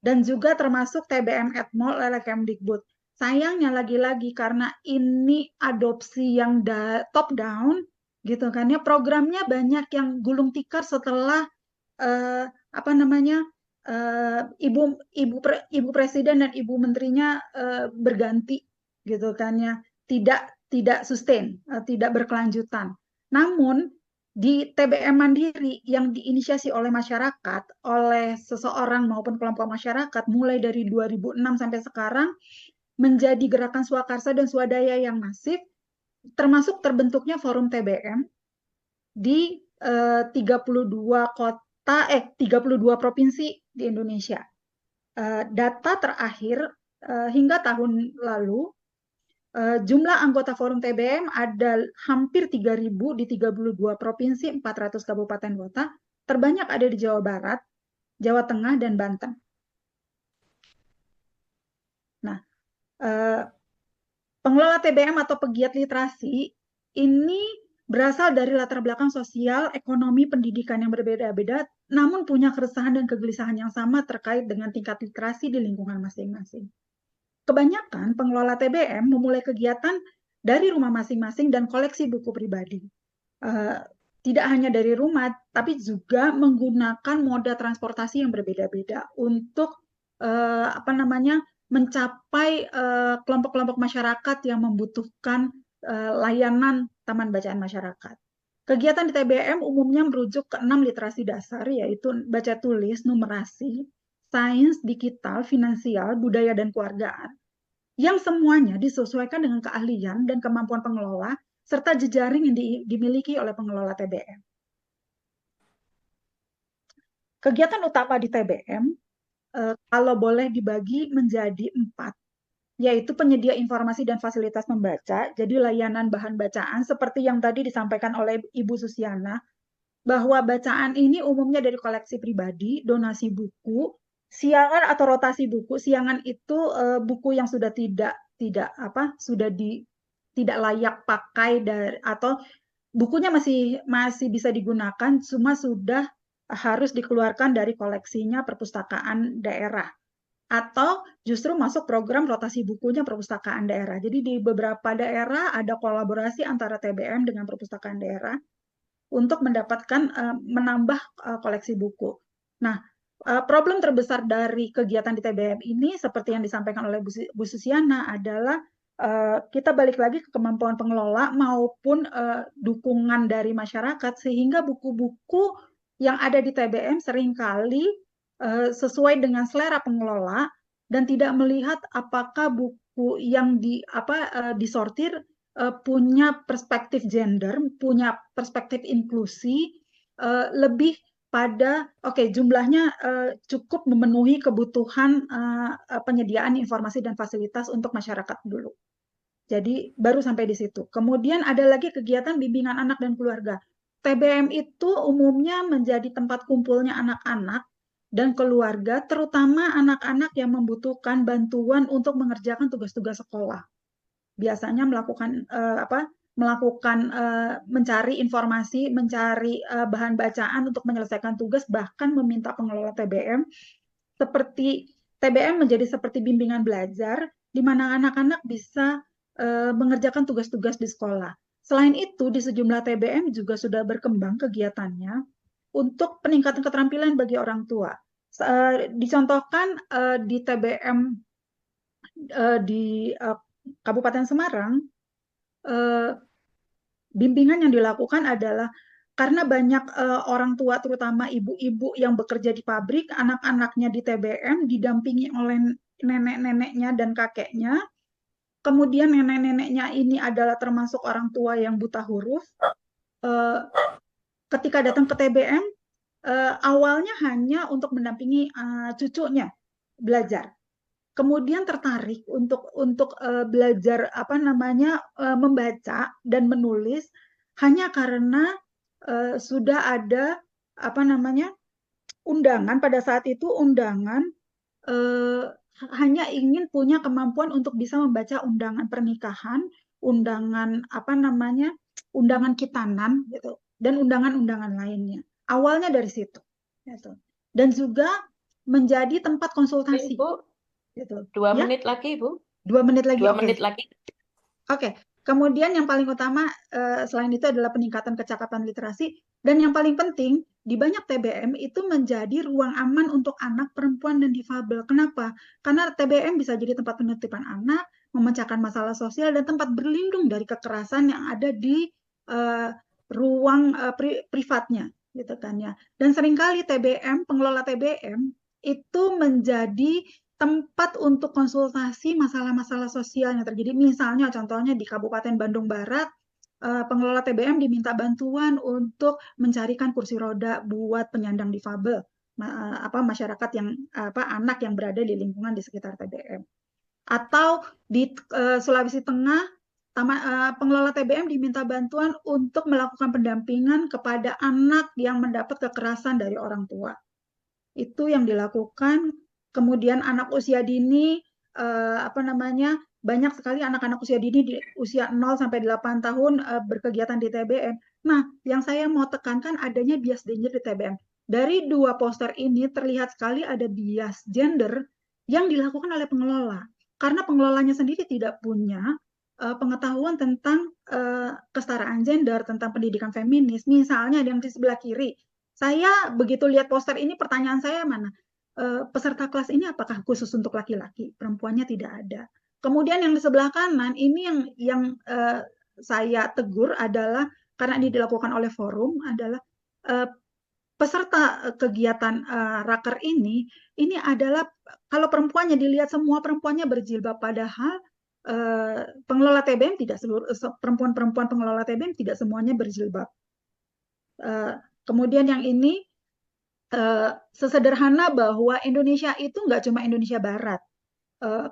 dan juga termasuk TBM Etmol oleh Kemdikbud. Sayangnya lagi-lagi karena ini adopsi yang top down gitu kan ya, programnya banyak yang gulung tikar setelah ibu presiden dan ibu menterinya berganti gitu kan ya, tidak sustain, tidak berkelanjutan. Namun di TBM Mandiri yang diinisiasi oleh masyarakat, oleh seseorang maupun kelompok masyarakat, mulai dari 2006 sampai sekarang, menjadi gerakan swakarsa dan swadaya yang masif, termasuk terbentuknya forum TBM di 32 provinsi di Indonesia. Data terakhir hingga tahun lalu, jumlah anggota forum TBM ada hampir 3.000 di 32 provinsi, 400 kabupaten kota, terbanyak ada di Jawa Barat, Jawa Tengah, dan Banten. Nah, pengelola TBM atau pegiat literasi ini berasal dari latar belakang sosial, ekonomi, pendidikan yang berbeda-beda, namun punya keresahan dan kegelisahan yang sama terkait dengan tingkat literasi di lingkungan masing-masing. Kebanyakan pengelola TBM memulai kegiatan dari rumah masing-masing dan koleksi buku pribadi. Tidak hanya dari rumah, tapi juga menggunakan moda transportasi yang berbeda-beda untuk mencapai kelompok-kelompok masyarakat yang membutuhkan layanan taman bacaan masyarakat. Kegiatan di TBM umumnya merujuk ke 6 literasi dasar, yaitu baca tulis, numerasi, sains, digital, finansial, budaya, dan keluargaan, yang semuanya disesuaikan dengan keahlian dan kemampuan pengelola, serta jejaring yang dimiliki oleh pengelola TBM. Kegiatan utama di TBM, kalau boleh dibagi menjadi 4, yaitu penyedia informasi dan fasilitas membaca, jadi layanan bahan bacaan seperti yang tadi disampaikan oleh Ibu Susiana, bahwa bacaan ini umumnya dari koleksi pribadi, donasi buku, siangan atau rotasi buku. Siangan itu buku yang sudah tidak layak pakai atau bukunya masih bisa digunakan, cuma sudah harus dikeluarkan dari koleksinya perpustakaan daerah, atau justru masuk program rotasi bukunya perpustakaan daerah. Jadi di beberapa daerah ada kolaborasi antara TBM dengan perpustakaan daerah untuk mendapatkan menambah koleksi buku. Nah, problem terbesar dari kegiatan di TBM ini seperti yang disampaikan oleh Bu Susiana adalah kita balik lagi ke kemampuan pengelola maupun dukungan dari masyarakat, sehingga buku-buku yang ada di TBM seringkali sesuai dengan selera pengelola dan tidak melihat apakah buku yang disortir punya perspektif gender, punya perspektif inklusi, lebih pada jumlahnya cukup memenuhi kebutuhan penyediaan informasi dan fasilitas untuk masyarakat dulu. Jadi baru sampai di situ. Kemudian ada lagi kegiatan bimbingan anak dan keluarga. TBM itu umumnya menjadi tempat kumpulnya anak-anak dan keluarga, terutama anak-anak yang membutuhkan bantuan untuk mengerjakan tugas-tugas sekolah. Biasanya mencari informasi, mencari bahan bacaan untuk menyelesaikan tugas, bahkan meminta pengelola TBM menjadi seperti bimbingan belajar, di mana anak-anak bisa mengerjakan tugas-tugas di sekolah. Selain itu, di sejumlah TBM juga sudah berkembang kegiatannya untuk peningkatan keterampilan bagi orang tua. Dicontohkan di TBM di Kabupaten Semarang, bimbingan yang dilakukan adalah karena banyak orang tua, terutama ibu-ibu yang bekerja di pabrik, anak-anaknya di TBM didampingi oleh nenek-neneknya dan kakeknya. Kemudian nenek-neneknya ini adalah termasuk orang tua yang buta huruf. Ketika datang ke TBM, awalnya hanya untuk mendampingi cucunya belajar. Kemudian tertarik untuk belajar membaca dan menulis hanya karena sudah ada undangan pada saat itu, hanya ingin punya kemampuan untuk bisa membaca undangan pernikahan, undangan undangan khitanan gitu, dan undangan-undangan lainnya. Awalnya dari situ, gitu. Dan juga menjadi tempat konsultasi. Ibu, Gitu. 2 menit lagi, Bu. 2 menit lagi. 2 menit lagi. Oke. Kemudian yang paling utama selain itu adalah peningkatan kecakapan literasi, dan yang paling penting di banyak TBM itu menjadi ruang aman untuk anak, perempuan, dan difabel. Kenapa? Karena TBM bisa jadi tempat penitipan anak, memecahkan masalah sosial, dan tempat berlindung dari kekerasan yang ada di ruang privatnya, gitu kan ya. Dan seringkali pengelola TBM itu menjadi tempat untuk konsultasi masalah-masalah sosial yang terjadi. Misalnya contohnya di Kabupaten Bandung Barat, pengelola TBM diminta bantuan untuk mencarikan kursi roda buat penyandang difabel, masyarakat yang anak yang berada di lingkungan di sekitar TBM. Atau di Sulawesi Tengah, pengelola TBM diminta bantuan untuk melakukan pendampingan kepada anak yang mendapat kekerasan dari orang tua. Itu yang dilakukan. Kemudian anak usia dini, banyak sekali anak-anak usia dini di usia 0 sampai 8 tahun berkegiatan di TBM. Nah, yang saya mau tekankan adanya bias gender di TBM. Dari 2 poster ini terlihat sekali ada bias gender yang dilakukan oleh pengelola. Karena pengelolanya sendiri tidak punya pengetahuan tentang kesetaraan gender, tentang pendidikan feminis. Misalnya yang di sebelah kiri, saya begitu lihat poster ini, pertanyaan saya mana? peserta kelas ini apakah khusus untuk laki-laki, perempuannya tidak ada. Kemudian yang di sebelah kanan ini yang saya tegur adalah karena ini dilakukan oleh forum adalah peserta kegiatan raker ini adalah kalau perempuannya dilihat semua perempuannya berjilbab, padahal pengelola TBM tidak seluruh perempuan-perempuan pengelola TBM tidak semuanya berjilbab. Kemudian yang ini sesederhana bahwa Indonesia itu nggak cuma Indonesia Barat.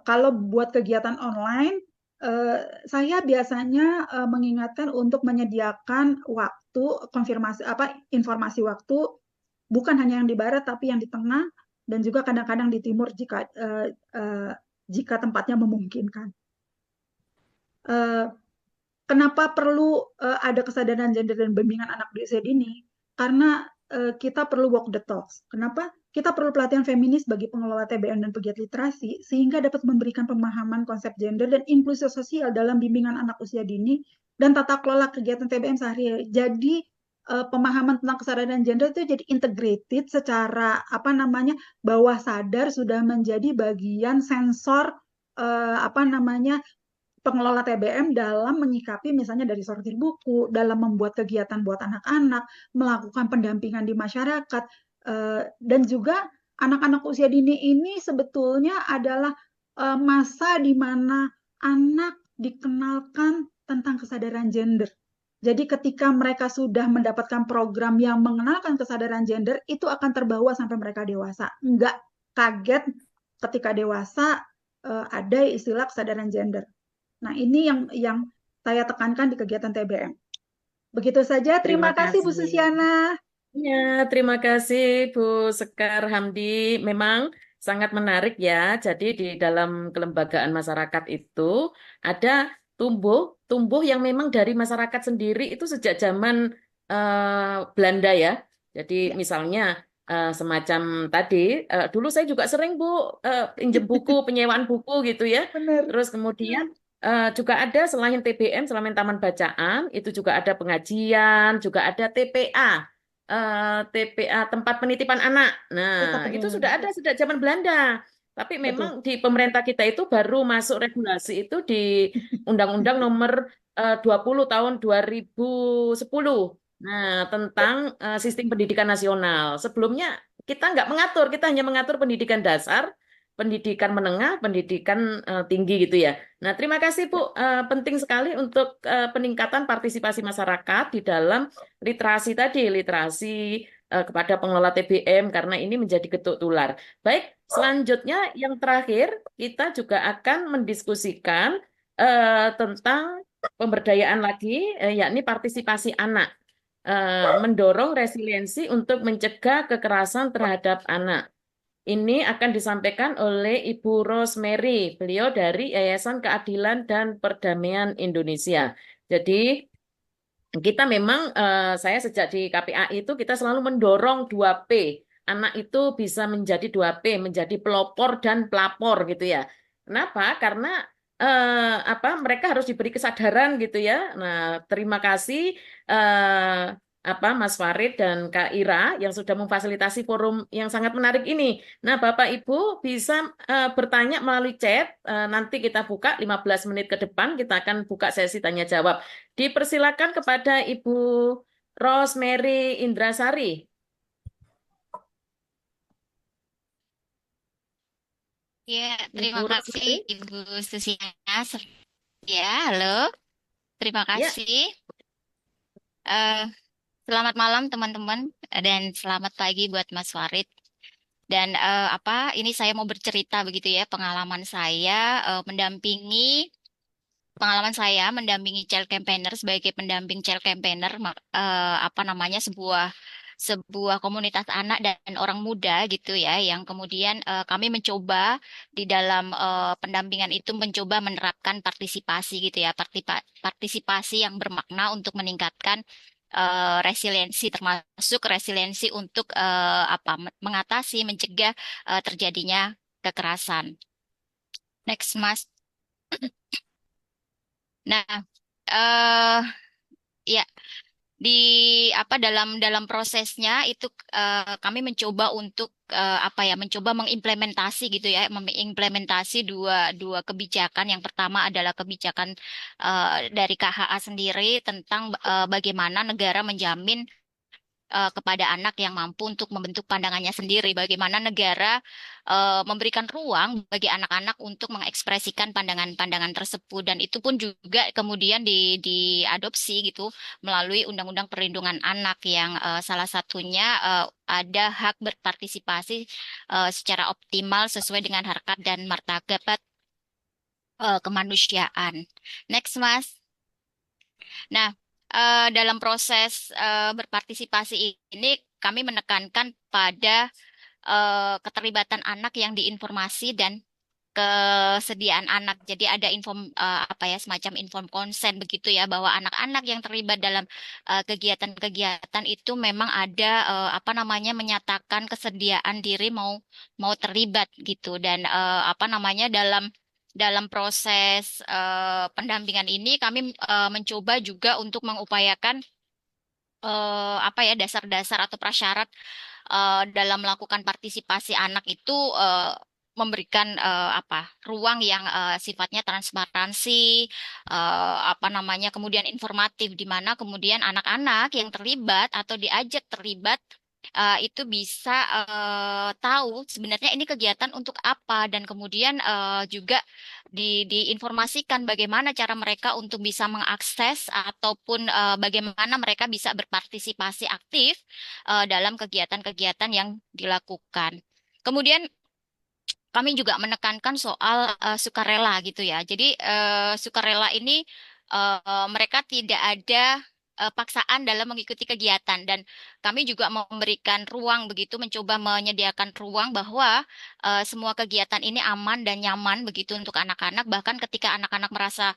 Kalau buat kegiatan online, saya biasanya mengingatkan untuk menyediakan waktu konfirmasi informasi waktu bukan hanya yang di barat tapi yang di tengah dan juga kadang-kadang di timur jika tempatnya memungkinkan. Kenapa perlu ada kesadaran gender dan bimbingan anak di usia dini? Karena kita perlu walk the talks. Kenapa? Kita perlu pelatihan feminis bagi pengelola TBM dan pegiat literasi sehingga dapat memberikan pemahaman konsep gender dan inklusi sosial dalam bimbingan anak usia dini dan tata kelola kegiatan TBM sehari-hari. Jadi pemahaman tentang kesadaran gender itu jadi integrated secara bawah sadar sudah menjadi bagian sensor pengelola TBM dalam menyikapi misalnya dari sortir buku, dalam membuat kegiatan buat anak-anak, melakukan pendampingan di masyarakat, dan juga anak-anak usia dini ini sebetulnya adalah masa di mana anak dikenalkan tentang kesadaran gender. Jadi ketika mereka sudah mendapatkan program yang mengenalkan kesadaran gender, itu akan terbawa sampai mereka dewasa. Enggak kaget ketika dewasa ada istilah kesadaran gender. Nah, ini yang saya tekankan di kegiatan TBM. Begitu saja, terima kasih Bu Susiana. Ya, terima kasih Bu Sekar Hamdi. Memang sangat menarik ya. Jadi di dalam kelembagaan masyarakat itu ada tumbuh yang memang dari masyarakat sendiri itu sejak zaman Belanda ya. Jadi misalnya semacam tadi, dulu saya juga sering Bu pinjem buku, penyewaan buku gitu ya. Benar. Terus kemudian juga ada selain TBM, selain taman bacaan, itu juga ada pengajian, juga ada TPA. TPA tempat penitipan anak. Nah, itu sudah ada sejak zaman Belanda. Tapi memang di pemerintah kita itu baru masuk regulasi itu di Undang-Undang Nomor 20 tahun 2010. Nah, tentang sistem pendidikan nasional. Sebelumnya kita nggak mengatur, kita hanya mengatur pendidikan dasar, pendidikan menengah, pendidikan tinggi gitu ya. Nah, terima kasih Bu. Penting sekali untuk peningkatan partisipasi masyarakat di dalam literasi tadi, literasi kepada pengelola TBM karena ini menjadi getuk tular. Baik, selanjutnya yang terakhir kita juga akan mendiskusikan tentang pemberdayaan lagi, yakni partisipasi anak, mendorong resiliensi untuk mencegah kekerasan terhadap anak. Ini akan disampaikan oleh Ibu Rosemary, beliau dari Yayasan Keadilan dan Perdamaian Indonesia. Jadi kita memang, saya sejak di KPAI itu kita selalu mendorong 2P. Anak itu bisa menjadi 2P, menjadi pelopor dan pelapor gitu ya. Kenapa? Karena mereka harus diberi kesadaran gitu ya. Nah, terima kasih Mas Farid dan Kak Ira yang sudah memfasilitasi forum yang sangat menarik ini. Nah, Bapak Ibu bisa bertanya melalui chat. Nanti kita buka 15 menit ke depan, kita akan buka sesi tanya jawab. Dipersilakan kepada Ibu Rosemary Indrasari. Ya, terima Ibu kasih Rosemary. Ibu Susiana. Ya, halo. Terima Ya. kasih. Selamat malam teman-teman dan selamat pagi buat Mas Farid. Dan ini saya mau bercerita begitu ya, pengalaman saya mendampingi child campaigner sebagai pendamping child campaigner sebuah komunitas anak dan orang muda gitu ya, yang kemudian kami mencoba di dalam pendampingan itu mencoba menerapkan partisipasi gitu ya, partisipasi yang bermakna untuk meningkatkan resiliensi, termasuk resiliensi untuk mengatasi, mencegah terjadinya kekerasan. Next, Mas. Nah, ya. dalam prosesnya itu kami mencoba untuk mencoba mengimplementasi gitu ya, mengimplementasi dua kebijakan. Yang pertama adalah kebijakan dari KHA sendiri tentang bagaimana negara menjamin kepada anak yang mampu untuk membentuk pandangannya sendiri. Bagaimana negara memberikan ruang bagi anak-anak untuk mengekspresikan pandangan-pandangan tersebut, dan itu pun juga kemudian diadopsi gitu melalui Undang-Undang Perlindungan Anak yang salah satunya ada hak berpartisipasi secara optimal sesuai dengan harkat dan martabat kemanusiaan. Next, Mas. Nah, dalam proses berpartisipasi ini kami menekankan pada keterlibatan anak yang diinformasi dan kesediaan anak. Jadi ada semacam inform consent begitu ya, bahwa anak-anak yang terlibat dalam kegiatan-kegiatan itu memang ada menyatakan kesediaan diri mau terlibat gitu. Dan dalam proses pendampingan ini kami mencoba juga untuk mengupayakan dasar-dasar atau prasyarat dalam melakukan partisipasi anak itu memberikan ruang yang sifatnya transparansi, kemudian informatif, di mana kemudian anak-anak yang terlibat atau diajak terlibat itu bisa tahu sebenarnya ini kegiatan untuk apa, dan kemudian juga diinformasikan bagaimana cara mereka untuk bisa mengakses ataupun bagaimana mereka bisa berpartisipasi aktif dalam kegiatan-kegiatan yang dilakukan. Kemudian kami juga menekankan soal sukarela gitu ya. Jadi sukarela ini mereka tidak ada paksaan dalam mengikuti kegiatan, dan kami juga memberikan ruang begitu, mencoba menyediakan ruang bahwa semua kegiatan ini aman dan nyaman begitu untuk anak-anak. Bahkan ketika anak-anak merasa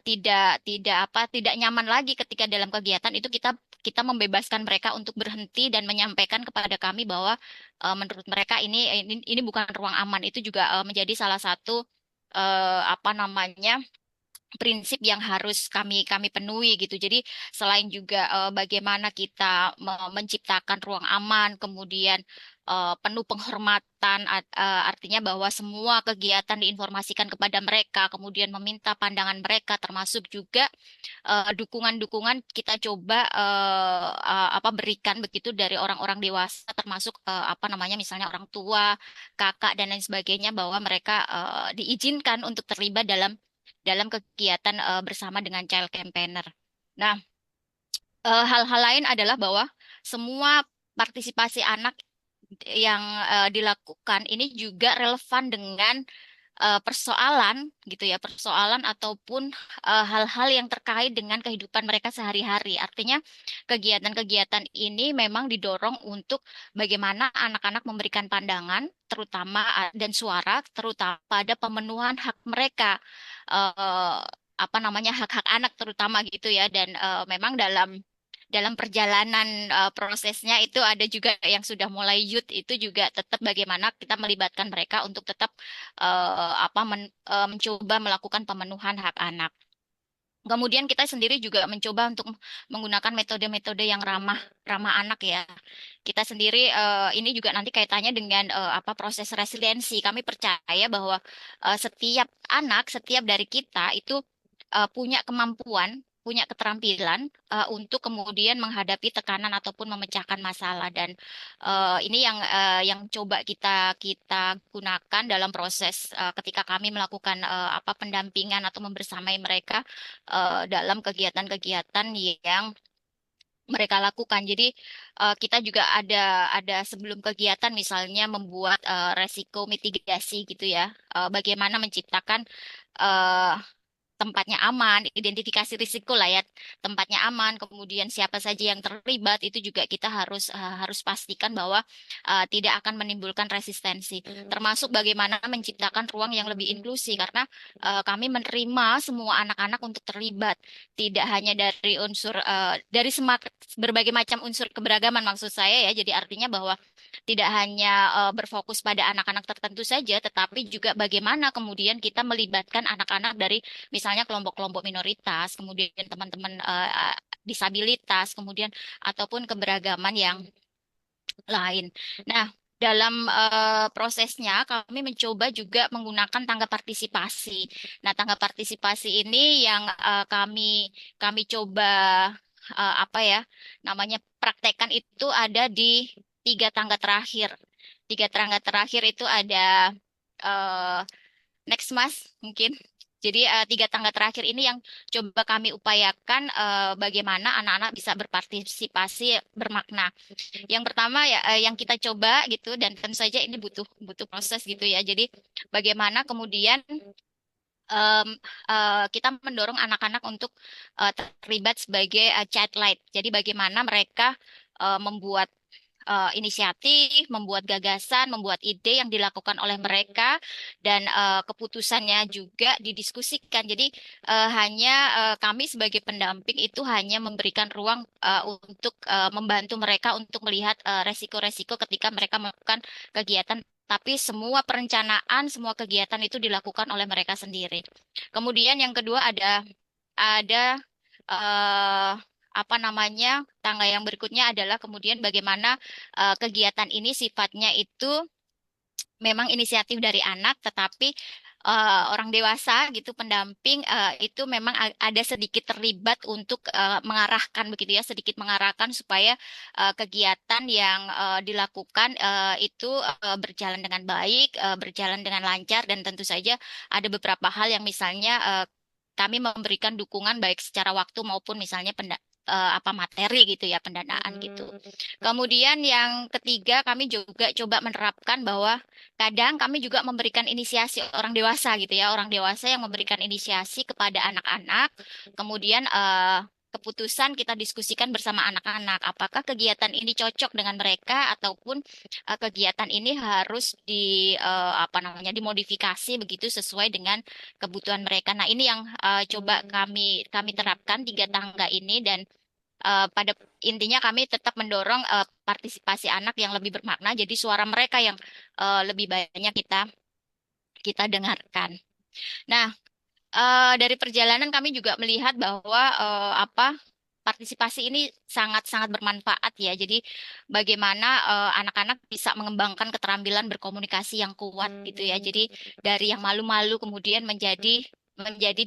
tidak nyaman lagi ketika dalam kegiatan itu, kita membebaskan mereka untuk berhenti dan menyampaikan kepada kami bahwa menurut mereka ini bukan ruang aman. Itu juga menjadi salah satu prinsip yang harus kami penuhi gitu. Jadi selain juga bagaimana kita menciptakan ruang aman, kemudian penuh penghormatan, artinya bahwa semua kegiatan diinformasikan kepada mereka, kemudian meminta pandangan mereka, termasuk juga dukungan-dukungan kita coba berikan begitu dari orang-orang dewasa, termasuk misalnya orang tua, kakak dan lain sebagainya, bahwa mereka diizinkan untuk terlibat dalam kegiatan bersama dengan child campaigner. Nah, hal-hal lain adalah bahwa semua partisipasi anak yang dilakukan ini juga relevan dengan persoalan gitu ya, persoalan ataupun hal-hal yang terkait dengan kehidupan mereka sehari-hari. Artinya kegiatan-kegiatan ini memang didorong untuk bagaimana anak-anak memberikan pandangan terutama dan suara terutama pada pemenuhan hak mereka, hak-hak anak terutama gitu ya. Dan memang dalam perjalanan prosesnya itu ada juga yang sudah mulai youth, itu juga tetap bagaimana kita melibatkan mereka untuk tetap mencoba melakukan pemenuhan hak anak. Kemudian kita sendiri juga mencoba untuk menggunakan metode-metode yang ramah anak ya. Kita sendiri ini juga nanti kaitannya dengan proses resiliensi. Kami percaya bahwa setiap anak, setiap dari kita itu punya kemampuan, punya keterampilan untuk kemudian menghadapi tekanan ataupun memecahkan masalah. Dan ini yang coba kita gunakan dalam proses ketika kami melakukan pendampingan atau membersamai mereka dalam kegiatan-kegiatan yang mereka lakukan. Jadi kita juga ada sebelum kegiatan misalnya membuat resiko mitigasi gitu ya. Bagaimana menciptakan tempatnya aman, identifikasi risiko lah ya, tempatnya aman, kemudian siapa saja yang terlibat, itu juga kita harus pastikan bahwa tidak akan menimbulkan resistensi. Termasuk bagaimana menciptakan ruang yang lebih inklusi, karena kami menerima semua anak-anak untuk terlibat, tidak hanya dari unsur dari berbagai macam unsur keberagaman maksud saya ya. Jadi artinya bahwa tidak hanya berfokus pada anak-anak tertentu saja, tetapi juga bagaimana kemudian kita melibatkan anak-anak dari misalnya misalnya kelompok-kelompok minoritas, kemudian teman-teman disabilitas, kemudian ataupun keberagaman yang lain. Nah, dalam prosesnya kami mencoba juga menggunakan tangga partisipasi. Nah, tangga partisipasi ini yang kami coba apa ya namanya praktekkan itu ada di 3 tangga terakhir. 3 tangga terakhir itu ada eh, next Mas mungkin. Jadi 3 tangga terakhir ini yang coba kami upayakan bagaimana anak-anak bisa berpartisipasi bermakna. Yang pertama ya yang kita coba gitu dan tentu saja ini butuh butuh proses gitu ya. Jadi bagaimana kemudian em, kita mendorong anak-anak untuk terlibat sebagai child light. Jadi bagaimana mereka membuat inisiatif, membuat gagasan, membuat ide yang dilakukan oleh mereka dan keputusannya juga didiskusikan. Jadi hanya kami sebagai pendamping itu hanya memberikan ruang untuk membantu mereka untuk melihat resiko-resiko ketika mereka melakukan kegiatan. Tapi semua perencanaan, semua kegiatan itu dilakukan oleh mereka sendiri. Kemudian yang kedua ada eh, apa namanya tangga yang berikutnya adalah kemudian bagaimana kegiatan ini sifatnya itu memang inisiatif dari anak, tetapi orang dewasa gitu pendamping itu memang ada sedikit terlibat untuk mengarahkan begitu ya, sedikit mengarahkan supaya kegiatan yang dilakukan itu berjalan dengan baik, berjalan dengan lancar dan tentu saja ada beberapa hal yang misalnya kami memberikan dukungan baik secara waktu maupun misalnya apa materi gitu ya pendanaan gitu. Kemudian yang ketiga kami juga coba menerapkan bahwa kadang kami juga memberikan inisiasi orang dewasa gitu ya, orang dewasa yang memberikan inisiasi kepada anak-anak. Kemudian keputusan kita diskusikan bersama anak-anak apakah kegiatan ini cocok dengan mereka ataupun kegiatan ini harus apa namanya dimodifikasi begitu sesuai dengan kebutuhan mereka. Nah, ini yang coba kami terapkan 3 tangga ini dan pada intinya kami tetap mendorong partisipasi anak yang lebih bermakna. Jadi suara mereka yang lebih banyak kita kita dengarkan. Nah, dari perjalanan kami juga melihat bahwa apa partisipasi ini sangat-sangat bermanfaat ya. Jadi bagaimana anak-anak bisa mengembangkan keterampilan berkomunikasi yang kuat gitu ya. Jadi dari yang malu-malu kemudian menjadi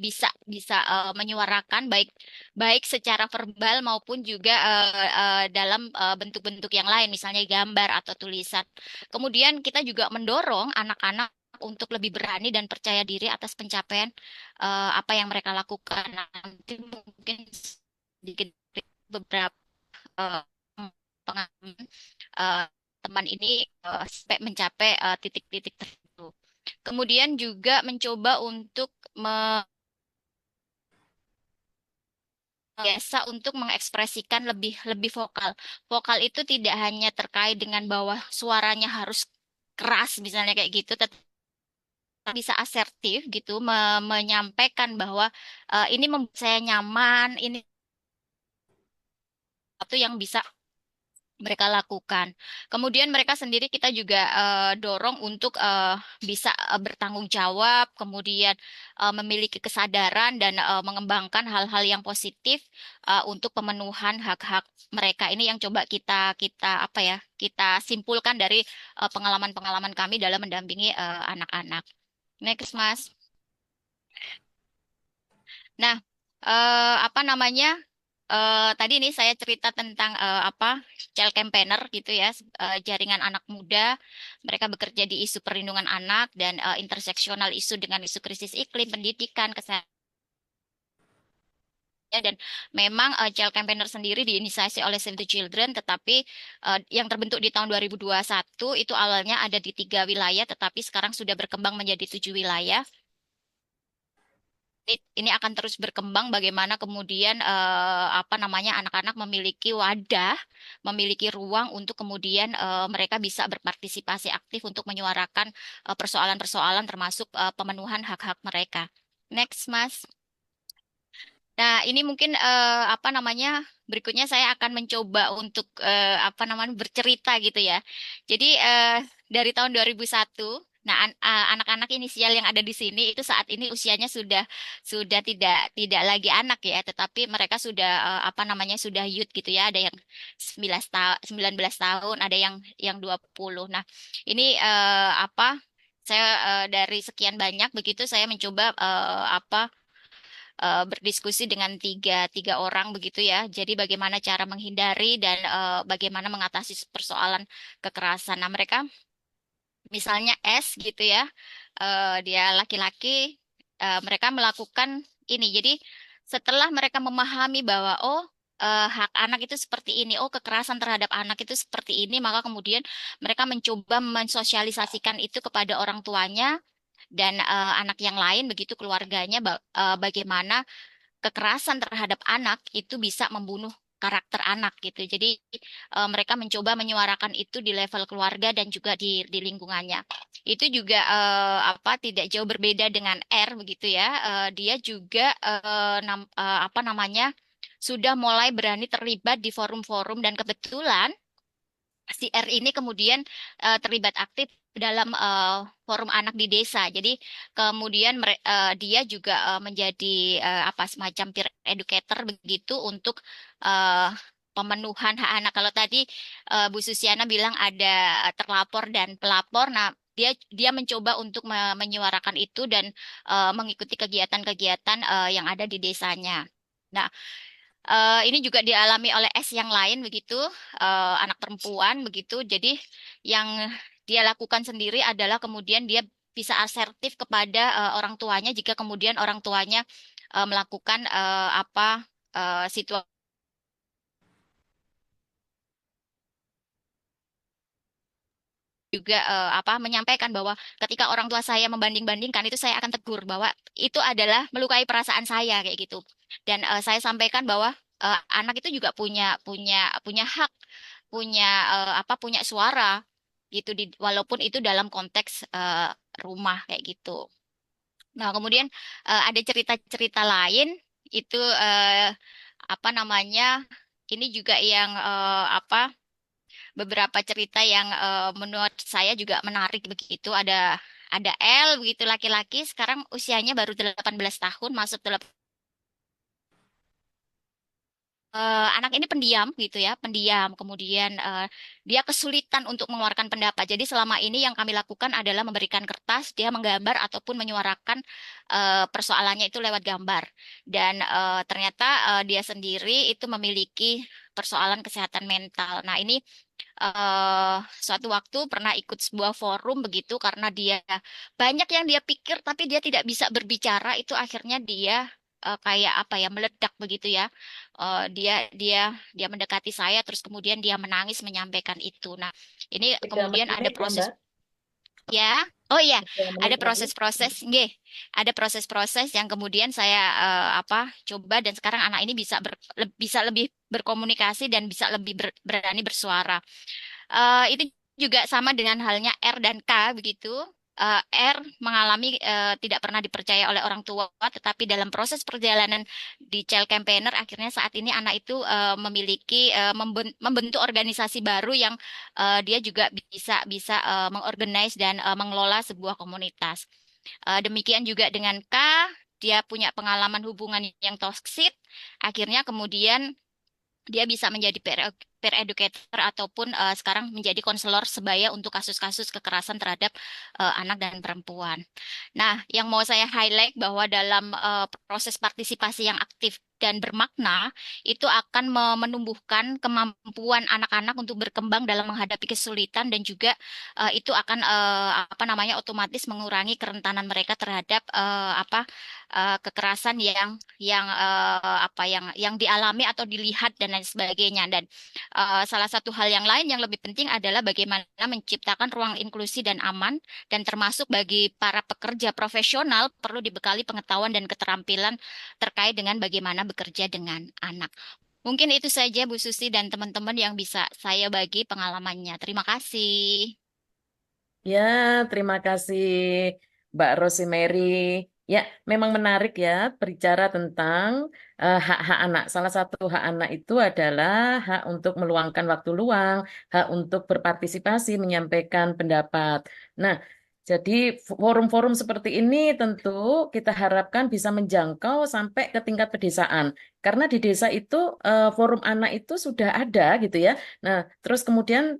bisa bisa menyuarakan baik baik secara verbal maupun juga dalam bentuk-bentuk yang lain misalnya gambar atau tulisan. Kemudian kita juga mendorong anak-anak untuk lebih berani dan percaya diri atas pencapaian apa yang mereka lakukan. Nanti mungkin sedikit beberapa eh, pengalaman eh, teman ini sampai mencapai titik-titik tertentu. Kemudian juga mencoba untuk biasa untuk mengekspresikan lebih lebih vokal. Vokal itu tidak hanya terkait dengan bahwa suaranya harus keras misalnya kayak gitu, bisa asertif gitu menyampaikan bahwa ini membuat saya nyaman, ini satu yang bisa mereka lakukan. Kemudian mereka sendiri kita juga dorong untuk bisa bertanggung jawab, kemudian memiliki kesadaran dan mengembangkan hal-hal yang positif untuk pemenuhan hak-hak mereka. Ini yang coba kita kita apa ya kita simpulkan dari pengalaman-pengalaman kami dalam mendampingi anak-anak. Next, Mas. Nah, apa namanya? Tadi ini saya cerita tentang apa child campaigner gitu ya, jaringan anak muda. Mereka bekerja di isu perlindungan anak dan interseksional isu dengan isu krisis iklim, pendidikan, kesehatan. Dan memang child campaigner sendiri diinisiasi oleh Save the Children, tetapi yang terbentuk di tahun 2021 itu awalnya ada di 3 wilayah, tetapi sekarang sudah berkembang menjadi 7 wilayah. Ini akan terus berkembang bagaimana kemudian apa namanya anak-anak memiliki wadah, memiliki ruang untuk kemudian mereka bisa berpartisipasi aktif untuk menyuarakan persoalan-persoalan termasuk pemenuhan hak-hak mereka. Next, Mas. Nah, ini mungkin apa namanya berikutnya saya akan mencoba untuk apa namanya bercerita gitu ya. Jadi dari tahun 2001 Nah, anak-anak inisial yang ada di sini itu saat ini usianya sudah tidak lagi anak ya, tetapi mereka sudah apa namanya sudah youth gitu ya. Ada yang 19 tahun, ada yang 20. Nah, ini apa saya dari sekian banyak begitu saya mencoba berdiskusi dengan tiga orang begitu ya. Jadi bagaimana cara menghindari dan bagaimana mengatasi persoalan kekerasan. Nah, mereka misalnya S gitu ya, dia laki-laki, mereka melakukan ini. Jadi setelah mereka memahami bahwa hak anak itu seperti ini, kekerasan terhadap anak itu seperti ini, maka kemudian mereka mencoba mensosialisasikan itu kepada orang tuanya dan anak yang lain begitu keluarganya, bagaimana kekerasan terhadap anak itu bisa membunuh karakter anak gitu. Jadi mereka mencoba menyuarakan itu di level keluarga dan juga di lingkungannya. Itu juga tidak jauh berbeda dengan R begitu ya. Dia juga apa namanya sudah mulai berani terlibat di forum-forum dan kebetulan si R ini kemudian terlibat aktif dalam forum anak di desa. Jadi kemudian dia juga menjadi apa semacam peer educator begitu untuk eh, pemenuhan hak anak. Kalau tadi Bu Susiana bilang ada terlapor dan pelapor. Nah, dia mencoba untuk menyuarakan itu dan mengikuti kegiatan-kegiatan yang ada di desanya. Nah, ini juga dialami oleh S yang lain begitu, anak perempuan begitu. Jadi yang dia lakukan sendiri adalah kemudian dia bisa asertif kepada orang tuanya jika kemudian orang tuanya melakukan situasi juga menyampaikan bahwa ketika orang tua saya membanding-bandingkan itu saya akan tegur bahwa itu adalah melukai perasaan saya kayak gitu. Dan saya sampaikan bahwa anak itu juga punya punya punya hak, punya punya suara gitu walaupun itu dalam konteks rumah kayak gitu. Nah, kemudian ada cerita-cerita lain itu apa namanya? Ini juga yang beberapa cerita yang menurut saya juga menarik begitu. Ada L begitu laki-laki sekarang usianya baru 18 tahun masuk anak ini pendiam gitu ya, pendiam. Kemudian dia kesulitan untuk mengeluarkan pendapat. Jadi selama ini yang kami lakukan adalah memberikan kertas, dia menggambar ataupun menyuarakan persoalannya itu lewat gambar. Dan ternyata dia sendiri itu memiliki persoalan kesehatan mental. Nah, ini suatu waktu pernah ikut sebuah forum begitu karena dia banyak yang dia pikir tapi dia tidak bisa berbicara, itu akhirnya dia kayak apa ya meledak begitu ya. Dia mendekati saya terus kemudian dia menangis menyampaikan itu. Nah, ini 3 kemudian ada menit ya proses Mbak. ya. Oh iya, 3 menit ada lagi. proses-proses, nggih. Ada proses-proses yang kemudian saya coba dan sekarang anak ini bisa lebih berkomunikasi dan bisa lebih berani bersuara. Itu juga sama dengan halnya R dan K begitu. R mengalami tidak pernah dipercaya oleh orang tua, tetapi dalam proses perjalanan di Child Campaigner akhirnya saat ini anak itu memiliki membentuk organisasi baru yang dia juga bisa bisa mengorganize dan mengelola sebuah komunitas. Demikian juga dengan K, dia punya pengalaman hubungan yang toksik, akhirnya kemudian dia bisa menjadi peer educator ataupun sekarang menjadi konselor sebaya untuk kasus-kasus kekerasan terhadap anak dan perempuan. Nah, yang mau saya highlight bahwa dalam proses partisipasi yang aktif dan bermakna itu akan menumbuhkan kemampuan anak-anak untuk berkembang dalam menghadapi kesulitan dan juga itu akan otomatis mengurangi kerentanan mereka terhadap kekerasan yang dialami atau dilihat dan lain sebagainya. Dan salah satu hal yang lain yang lebih penting adalah bagaimana menciptakan ruang inklusi dan aman, dan termasuk bagi para pekerja profesional perlu dibekali pengetahuan dan keterampilan terkait dengan bagaimana bekerja dengan anak. Mungkin itu saja Bu Susi dan teman-teman yang bisa saya bagi pengalamannya. Terima kasih. Ya, terima kasih Mbak Rosemary. Ya, memang menarik ya berbicara tentang hak-hak anak. Salah satu hak anak itu adalah hak untuk meluangkan waktu luang, hak untuk berpartisipasi, menyampaikan pendapat. Nah, Jadi forum-forum seperti ini tentu kita harapkan bisa menjangkau sampai ke tingkat pedesaan. Karena di desa itu forum anak itu sudah ada gitu ya. Nah, terus kemudian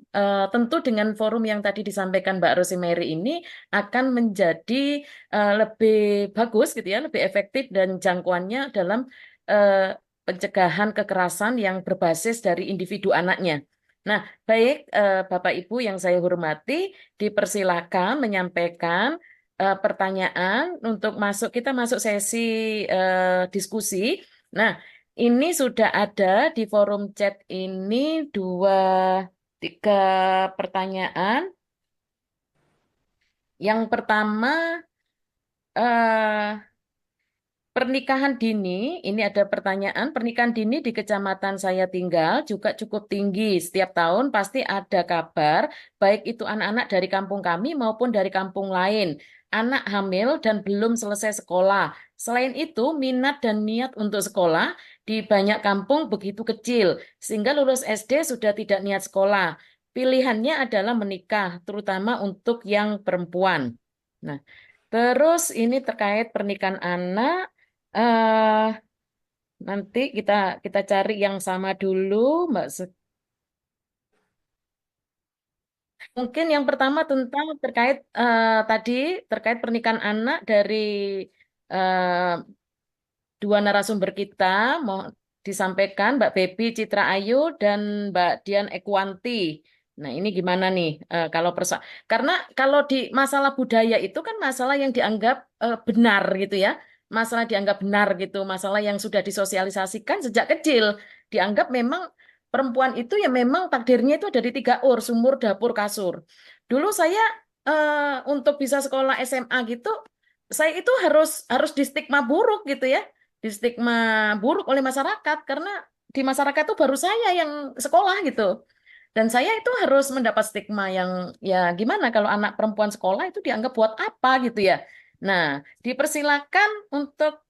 tentu dengan forum yang tadi disampaikan Mbak Rosemary ini akan menjadi lebih bagus gitu ya, lebih efektif dan jangkauannya dalam eh, pencegahan kekerasan yang berbasis dari individu anaknya. Nah, baik Bapak Ibu yang saya hormati, dipersilakan menyampaikan pertanyaan untuk kita masuk sesi diskusi. Nah, ini sudah ada di forum chat ini tiga pertanyaan. Yang pertama, eh, pernikahan dini, ini ada pertanyaan, pernikahan dini di kecamatan saya tinggal juga cukup tinggi. Setiap tahun pasti ada kabar, baik itu anak-anak dari kampung kami maupun dari kampung lain. Anak hamil dan belum selesai sekolah. Selain itu, minat dan niat untuk sekolah di banyak kampung begitu kecil, sehingga lulus SD sudah tidak niat sekolah. Pilihannya adalah menikah, terutama untuk yang perempuan. Nah, terus ini terkait pernikahan anak. eh Nanti kita cari yang sama dulu, Mbak. Mungkin yang pertama tentang tadi terkait pernikahan anak dari eh, dua narasumber kita mau disampaikan Mbak Baby Citra Ayu dan Mbak Dian Ekwanti. Nah, ini gimana nih karena kalau di masalah budaya itu kan masalah yang dianggap benar gitu ya. Masalah dianggap benar gitu, masalah yang sudah disosialisasikan sejak kecil. Dianggap memang perempuan itu ya memang takdirnya itu ada di tiga sumur, dapur, kasur. Dulu saya untuk bisa sekolah SMA gitu, saya itu harus di stigma buruk gitu ya, di stigma buruk oleh masyarakat karena di masyarakat itu baru saya yang sekolah gitu. Dan saya itu harus mendapat stigma yang ya gimana kalau anak perempuan sekolah itu dianggap buat apa gitu ya. Nah, dipersilakan untuk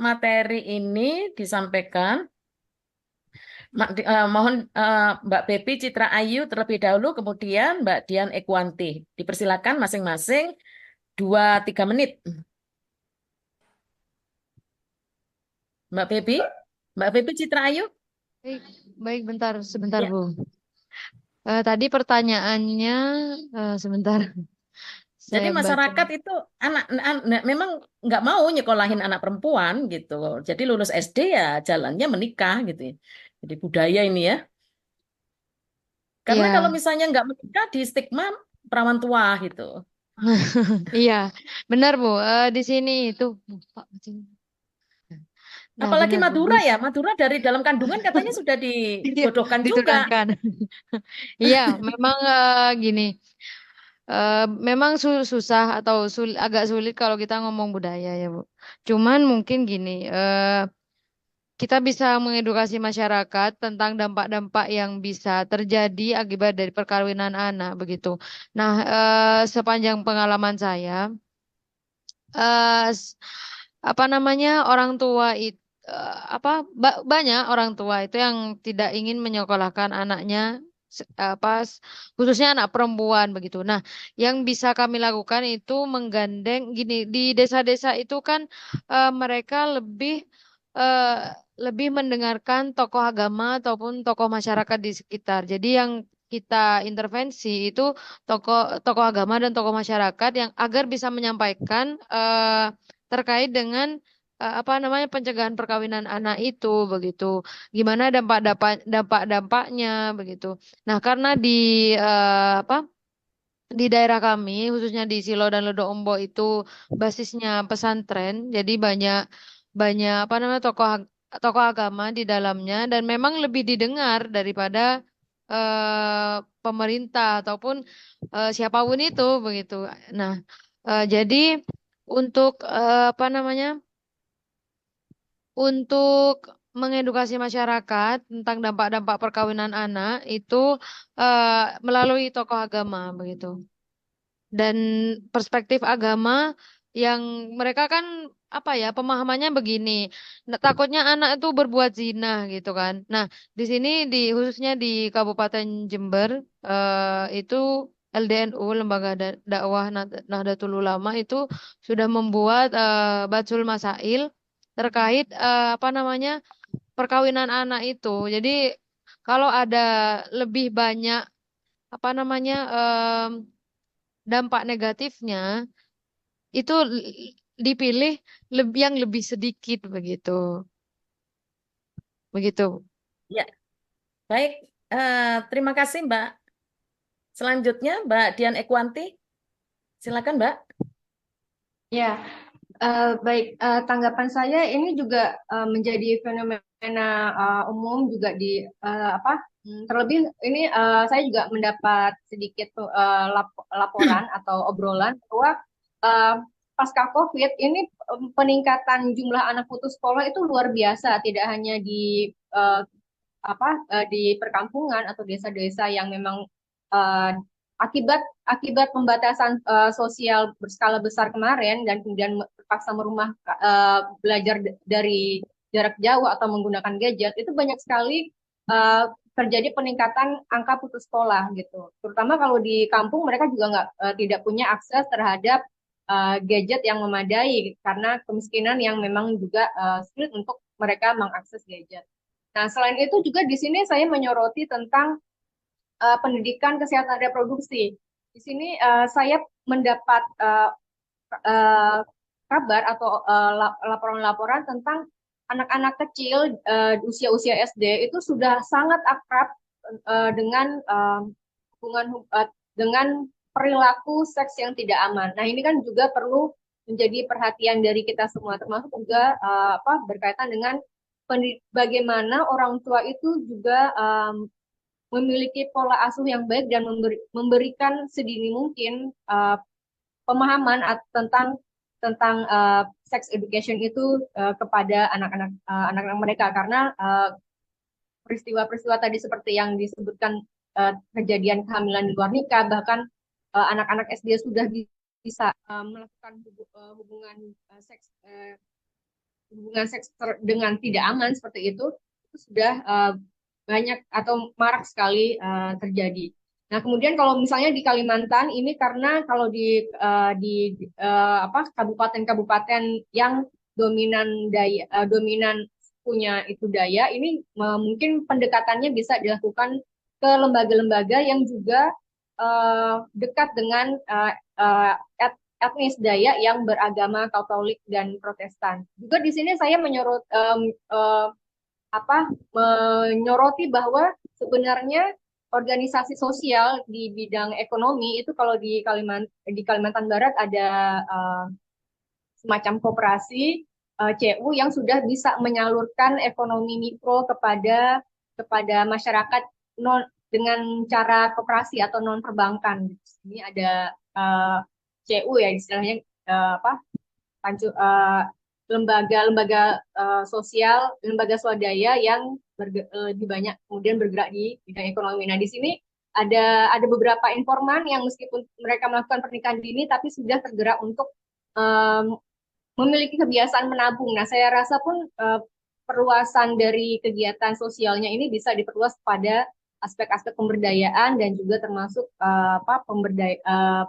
materi ini disampaikan. Mohon Mbak Bepi Citra Ayu terlebih dahulu, kemudian Mbak Dian Ekwanti. Dipersilakan masing-masing 2-3 menit. Mbak Bebi, Mbak Bebi Citra Ayu. Baik, baik, sebentar Ya. Bu. Tadi pertanyaannya, sebentar, Jadi saya baca. masyarakat itu memang nggak mau nyekolahin anak perempuan gitu. Jadi lulus SD ya jalannya menikah gitu ya. Jadi budaya ini ya. Karena kalau Iya, misalnya nggak menikah di stigma perawan tua gitu. iya, benar Bu. Di sini itu, Pak. Nah, Apalagi benar Bu. Madura ya. Madura dari dalam kandungan katanya sudah Iya, dijodohkan juga. ditunangkan. Iya, memang gini. Memang susah atau agak sulit kalau kita ngomong budaya ya Bu. Cuman mungkin gini, kita bisa mengedukasi masyarakat tentang dampak-dampak yang bisa terjadi akibat dari perkawinan anak begitu. Nah, sepanjang pengalaman saya, eh, s- apa namanya orang tua itu banyak orang tua itu yang tidak ingin menyekolahkan anaknya khususnya anak perempuan begitu. Nah, yang bisa kami lakukan itu menggandeng gini di desa-desa itu kan mereka eh, lebih mendengarkan tokoh agama ataupun tokoh masyarakat di sekitar. Jadi yang kita intervensi itu tokoh tokoh agama dan tokoh masyarakat yang agar bisa menyampaikan terkait dengan apa namanya pencegahan perkawinan anak itu begitu. Gimana dampak-dampaknya begitu. Nah, karena apa di daerah kami khususnya di Silo dan Lodo Ombo itu basisnya pesantren, jadi banyak banyak apa namanya tokoh agama di dalamnya dan memang lebih didengar daripada pemerintah ataupun siapapun itu begitu. Nah, jadi untuk apa namanya? Untuk mengedukasi masyarakat tentang dampak-dampak perkawinan anak itu melalui tokoh agama begitu. Dan perspektif agama yang mereka kan apa ya pemahamannya begini, takutnya anak itu berbuat zina gitu kan. Nah, di sini khususnya di Kabupaten Jember itu LDNU, Lembaga Dakwah Nahdlatul Ulama itu sudah membuat Batsul Masail terkait apa namanya perkawinan anak itu. Jadi kalau ada lebih banyak apa namanya dampak negatifnya itu dipilih yang lebih sedikit begitu. Begitu. Ya, baik. Terima kasih, Mbak. Selanjutnya, Mbak Dian Ekwanti. Silakan, Mbak. Ya, baik. Tanggapan saya ini juga menjadi fenomena umum juga di terlebih ini saya juga mendapat sedikit laporan atau obrolan bahwa uh, pasca COVID ini peningkatan jumlah anak putus sekolah itu luar biasa, tidak hanya di perkampungan atau desa-desa yang memang uh, akibat pembatasan sosial berskala besar kemarin dan kemudian terpaksa belajar dari jarak jauh atau menggunakan gadget, itu banyak sekali terjadi peningkatan angka putus sekolah gitu. Terutama kalau di kampung mereka juga tidak punya akses terhadap gadget yang memadai karena kemiskinan yang memang juga sulit untuk mereka mengakses gadget. Nah, selain itu juga di sini saya menyoroti tentang pendidikan kesehatan reproduksi. Di sini saya mendapat kabar atau laporan-laporan tentang anak-anak kecil usia-usia SD itu sudah sangat akrab dengan dengan perilaku seks yang tidak aman. Nah, ini kan juga perlu menjadi perhatian dari kita semua, termasuk juga berkaitan dengan bagaimana orang tua itu juga memiliki pola asuh yang baik dan memberikan sedini mungkin pemahaman tentang sex education itu kepada anak-anak mereka, karena peristiwa-peristiwa tadi seperti yang disebutkan kejadian kehamilan di luar nikah, bahkan anak-anak SD sudah bisa melakukan hubungan seks dengan tidak aman seperti itu sudah banyak atau marak sekali terjadi. Nah, kemudian kalau misalnya di Kalimantan ini, karena kalau di kabupaten-kabupaten yang dominan punya itu Daya, ini mungkin pendekatannya bisa dilakukan ke lembaga-lembaga yang juga dekat dengan etnis Dayak yang beragama Katolik dan Protestan. Juga di sini saya menyoroti bahwa sebenarnya organisasi sosial di bidang ekonomi itu kalau di Kalimantan Barat ada semacam koperasi CU yang sudah bisa menyalurkan ekonomi mikro kepada masyarakat dengan cara koperasi atau non perbankan. Ini ada CU ya istilahnya lembaga sosial, lembaga swadaya yang lebih banyak kemudian bergerak di bidang ekonomi. Nah, di sini ada beberapa informan yang meskipun mereka melakukan pernikahan dini tapi sudah tergerak untuk memiliki kebiasaan menabung. Nah, saya rasa pun perluasan dari kegiatan sosialnya ini bisa diperluas pada aspek-aspek pemberdayaan dan juga termasuk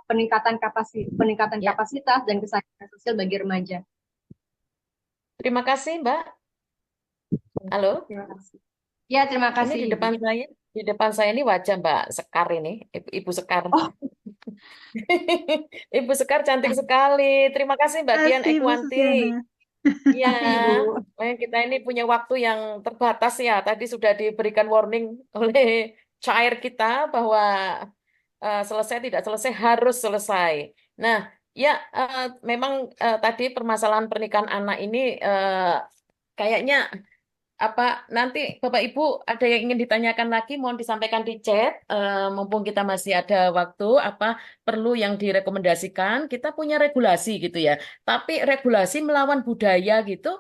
peningkatan kapasitas dan kesadaran sosial bagi remaja. Terima kasih, Mbak. Halo. Terima kasih. Ya, terima kasih. Ini di depan saya ini wajah Mbak Sekar ini, Ibu Sekar. Oh. Ibu Sekar cantik sekali. Terima kasih Mbak Dian Ekwanti. Ya, kita ini punya waktu yang terbatas ya. Tadi sudah diberikan warning oleh chair kita bahwa selesai tidak selesai harus selesai. Nah, ya memang tadi permasalahan pernikahan anak ini kayaknya nanti Bapak Ibu ada yang ingin ditanyakan lagi mohon disampaikan di chat mumpung kita masih ada waktu perlu yang direkomendasikan, kita punya regulasi gitu ya, tapi regulasi melawan budaya gitu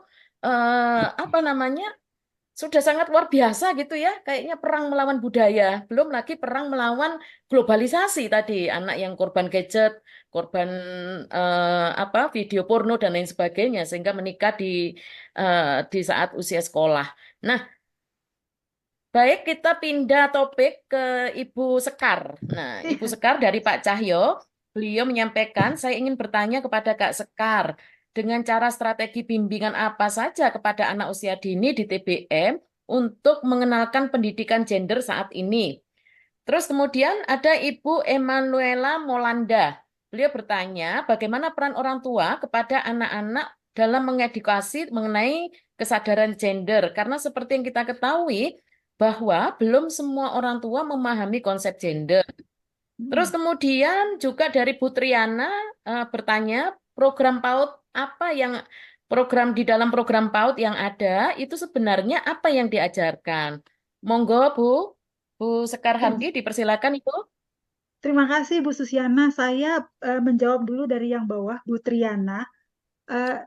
sudah sangat luar biasa gitu ya, kayaknya perang melawan budaya, belum lagi perang melawan globalisasi tadi, anak yang korban gadget, korban video porno dan lain sebagainya, sehingga menikah di saat usia sekolah. Nah, Baik, kita pindah topik ke Ibu Sekar. Nah, Ibu Sekar dari Pak Cahyo, beliau menyampaikan, saya ingin bertanya kepada Kak Sekar, dengan cara strategi bimbingan apa saja kepada anak usia dini di TBM untuk mengenalkan pendidikan gender saat ini? Terus kemudian ada Ibu Emanuela Molanda. Beliau bertanya, bagaimana peran orang tua kepada anak-anak dalam mengedukasi mengenai kesadaran gender? Karena seperti yang kita ketahui, bahwa belum semua orang tua memahami konsep gender. Terus kemudian juga dari Bu Triana bertanya, program di dalam program PAUD yang ada itu sebenarnya apa yang diajarkan? Monggo Bu Sekar Hamdi, dipersilakan Ibu. Terima kasih Bu Susiana. Saya menjawab dulu dari yang bawah, Bu Triana.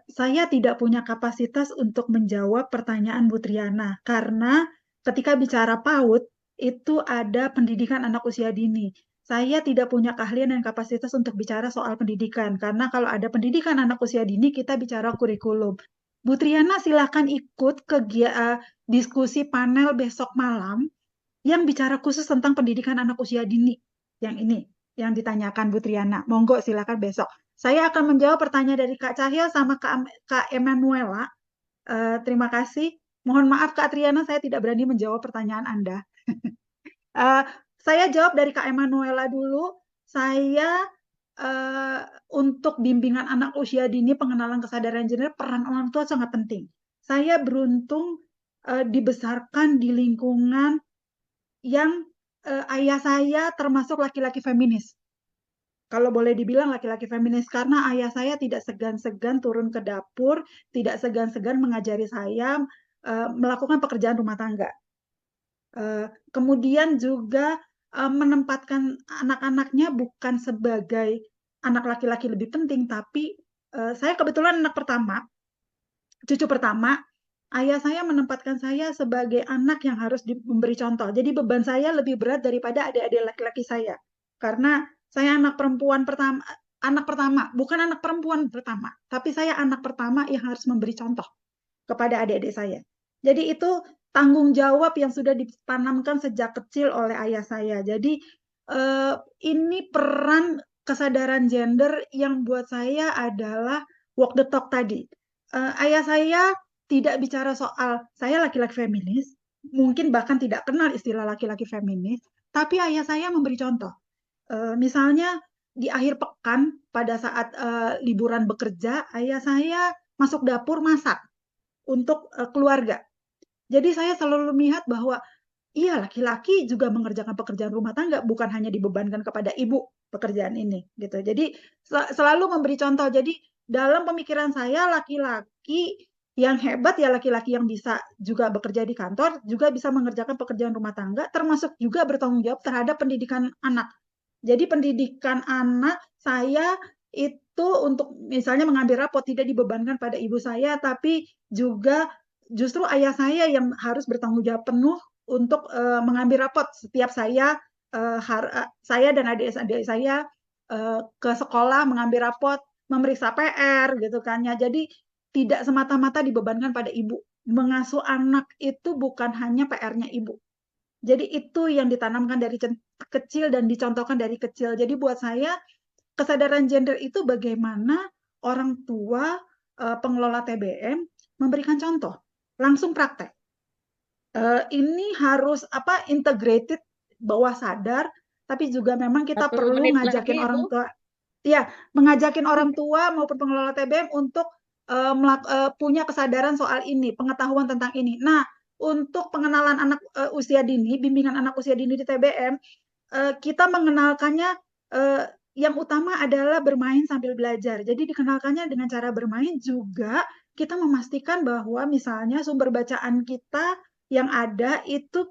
Saya tidak punya kapasitas untuk menjawab pertanyaan Bu Triana karena ketika bicara PAUD itu ada pendidikan anak usia dini. Saya tidak punya keahlian dan kapasitas untuk bicara soal pendidikan karena kalau ada pendidikan anak usia dini kita bicara kurikulum. Bu Triana silakan ikut diskusi panel besok malam yang bicara khusus tentang pendidikan anak usia dini. Yang ini yang ditanyakan Bu Triana. Monggo silakan besok. Saya akan menjawab pertanyaan dari Kak Cahyo sama Kak Emanuela. Terima kasih. Mohon maaf Kak Triana, saya tidak berani menjawab pertanyaan Anda. Saya jawab dari Kak Emanuela dulu. Saya untuk bimbingan anak usia dini, pengenalan kesadaran gender, peran orang tua sangat penting. Saya beruntung dibesarkan di lingkungan yang ayah saya termasuk laki-laki feminis. Kalau boleh dibilang laki-laki feminis, karena ayah saya tidak segan-segan turun ke dapur, tidak segan-segan mengajari saya melakukan pekerjaan rumah tangga. Kemudian juga menempatkan anak-anaknya bukan sebagai anak laki-laki lebih penting, tapi saya kebetulan anak pertama, cucu pertama, ayah saya menempatkan saya sebagai anak yang harus memberi contoh. Jadi beban saya lebih berat daripada adik-adik laki-laki saya. Karena saya anak perempuan pertama, bukan anak perempuan pertama, tapi saya anak pertama yang harus memberi contoh kepada adik-adik saya. Jadi itu tanggung jawab yang sudah ditanamkan sejak kecil oleh ayah saya. Jadi ini peran kesadaran gender yang buat saya adalah walk the talk tadi. Ayah saya tidak bicara soal saya laki-laki feminis, mungkin bahkan tidak kenal istilah laki-laki feminis, tapi ayah saya memberi contoh. Misalnya di akhir pekan pada saat liburan bekerja, ayah saya masuk dapur masak untuk keluarga. Jadi saya selalu melihat bahwa iya laki-laki juga mengerjakan pekerjaan rumah tangga, bukan hanya dibebankan kepada ibu pekerjaan ini gitu. Jadi selalu memberi contoh. Jadi dalam pemikiran saya laki-laki yang hebat ya laki-laki yang bisa juga bekerja di kantor, juga bisa mengerjakan pekerjaan rumah tangga, termasuk juga bertanggung jawab terhadap pendidikan anak. Jadi pendidikan anak saya itu untuk misalnya mengambil rapot tidak dibebankan pada ibu saya, tapi juga justru ayah saya yang harus bertanggung jawab penuh untuk mengambil rapot setiap saya dan adik-adik saya ke sekolah mengambil rapot, memeriksa PR gitu kan ya. Jadi tidak semata-mata dibebankan pada ibu. Mengasuh anak itu bukan hanya PR-nya ibu. Jadi itu yang ditanamkan dari kecil dan dicontohkan dari kecil. Jadi buat saya kesadaran gender itu bagaimana orang tua pengelola TBM memberikan contoh, langsung praktek. Ini harus integrated, bawah sadar, tapi juga memang kita 1 perlu menit ngajakin lagi, orang Ibu. tua, ya mengajakin orang tua maupun pengelola TBM untuk punya kesadaran soal ini, pengetahuan tentang ini. Nah, untuk pengenalan anak usia dini, bimbingan anak usia dini di TBM, kita mengenalkannya yang utama adalah bermain sambil belajar. Jadi dikenalkannya dengan cara bermain juga kita memastikan bahwa misalnya sumber bacaan kita yang ada itu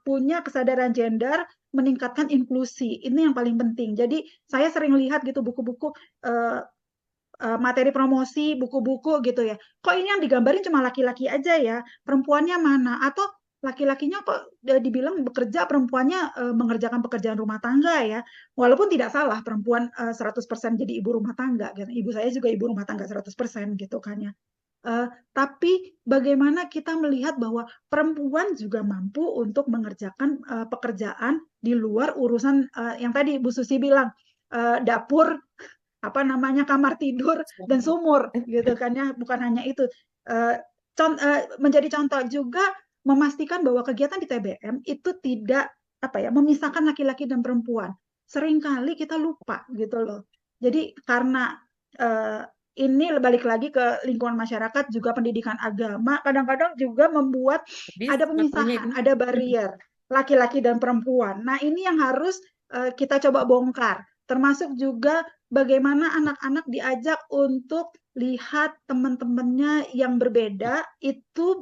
punya kesadaran gender, meningkatkan inklusi. Ini yang paling penting. Jadi saya sering lihat gitu buku-buku materi promosi, buku-buku gitu ya. Kok ini yang digambarin cuma laki-laki aja ya? Perempuannya mana? Atau laki-lakinya kok dibilang bekerja, perempuannya mengerjakan pekerjaan rumah tangga ya. Walaupun tidak salah perempuan 100% jadi ibu rumah tangga. Ibu saya juga ibu rumah tangga 100% gitu kan ya. Tapi bagaimana kita melihat bahwa perempuan juga mampu untuk mengerjakan pekerjaan di luar urusan yang tadi Bu Susi bilang, dapur, apa namanya, kamar tidur dan sumur gitu kan ya, bukan hanya itu. Menjadi contoh juga memastikan bahwa kegiatan di TBM itu tidak memisahkan laki-laki dan perempuan. Seringkali kita lupa gitu loh. Jadi karena ini balik lagi ke lingkungan masyarakat, juga pendidikan agama kadang-kadang juga membuat ada pemisahan, ada barrier laki-laki dan perempuan. Nah, ini yang harus kita coba bongkar. Termasuk juga bagaimana anak-anak diajak untuk lihat teman-temannya yang berbeda, itu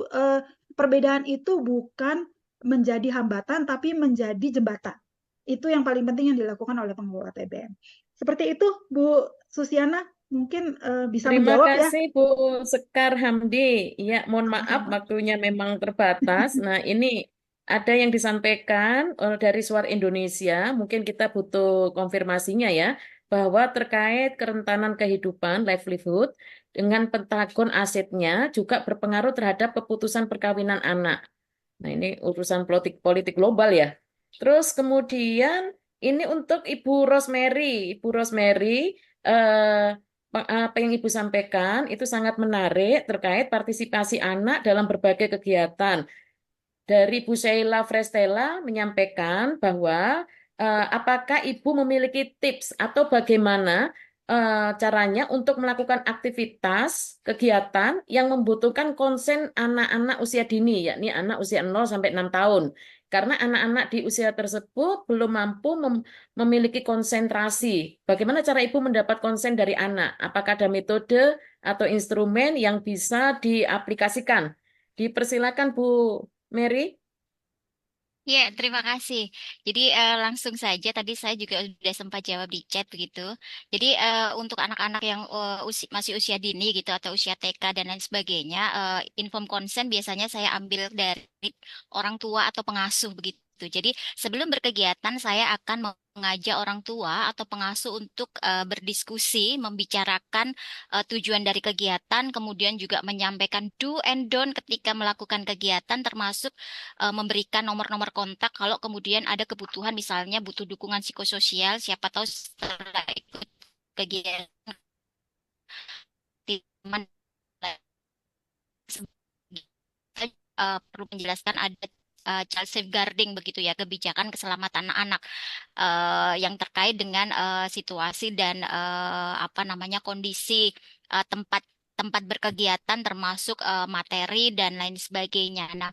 perbedaan itu bukan menjadi hambatan tapi menjadi jembatan. Itu yang paling penting yang dilakukan oleh pengelola TBM. Seperti itu, Bu Susiana, mungkin bisa Terima menjawab ya. kasih Bu Sekar Hamdi. Ya, mohon maaf waktunya memang terbatas. Nah, ini ada yang disampaikan dari Suara Indonesia, mungkin kita butuh konfirmasinya ya, bahwa terkait kerentanan kehidupan, livelihood, dengan pentagon asetnya juga berpengaruh terhadap keputusan perkawinan anak. Nah, ini urusan politik global ya. Terus kemudian ini untuk Ibu Rosemary. Ibu Rosemary, apa yang Ibu sampaikan itu sangat menarik terkait partisipasi anak dalam berbagai kegiatan. Dari Bu Sheila Frestella menyampaikan bahwa apakah Ibu memiliki tips atau bagaimana caranya untuk melakukan aktivitas kegiatan yang membutuhkan konsen anak-anak usia dini, yakni anak usia 0 sampai 6 tahun. Karena anak-anak di usia tersebut belum mampu memiliki konsentrasi. Bagaimana cara Ibu mendapat konsen dari anak? Apakah ada metode atau instrumen yang bisa diaplikasikan? Dipersilakan Bu Mary. Ya, terima kasih. Jadi langsung saja tadi saya juga sudah sempat jawab di chat begitu. Jadi untuk anak-anak yang masih usia dini gitu atau usia TK dan lain sebagainya, inform consent biasanya saya ambil dari orang tua atau pengasuh begitu. Jadi sebelum berkegiatan saya akan mengajak orang tua atau pengasuh untuk berdiskusi, membicarakan tujuan dari kegiatan, kemudian juga menyampaikan do and don't ketika melakukan kegiatan, termasuk memberikan nomor-nomor kontak kalau kemudian ada kebutuhan misalnya butuh dukungan psikososial, siapa tahu setelah ikut kegiatan teman perlu menjelaskan ada child safeguarding begitu ya, kebijakan keselamatan anak yang terkait dengan situasi dan apa namanya kondisi tempat tempat berkegiatan termasuk materi dan lain sebagainya. Nah,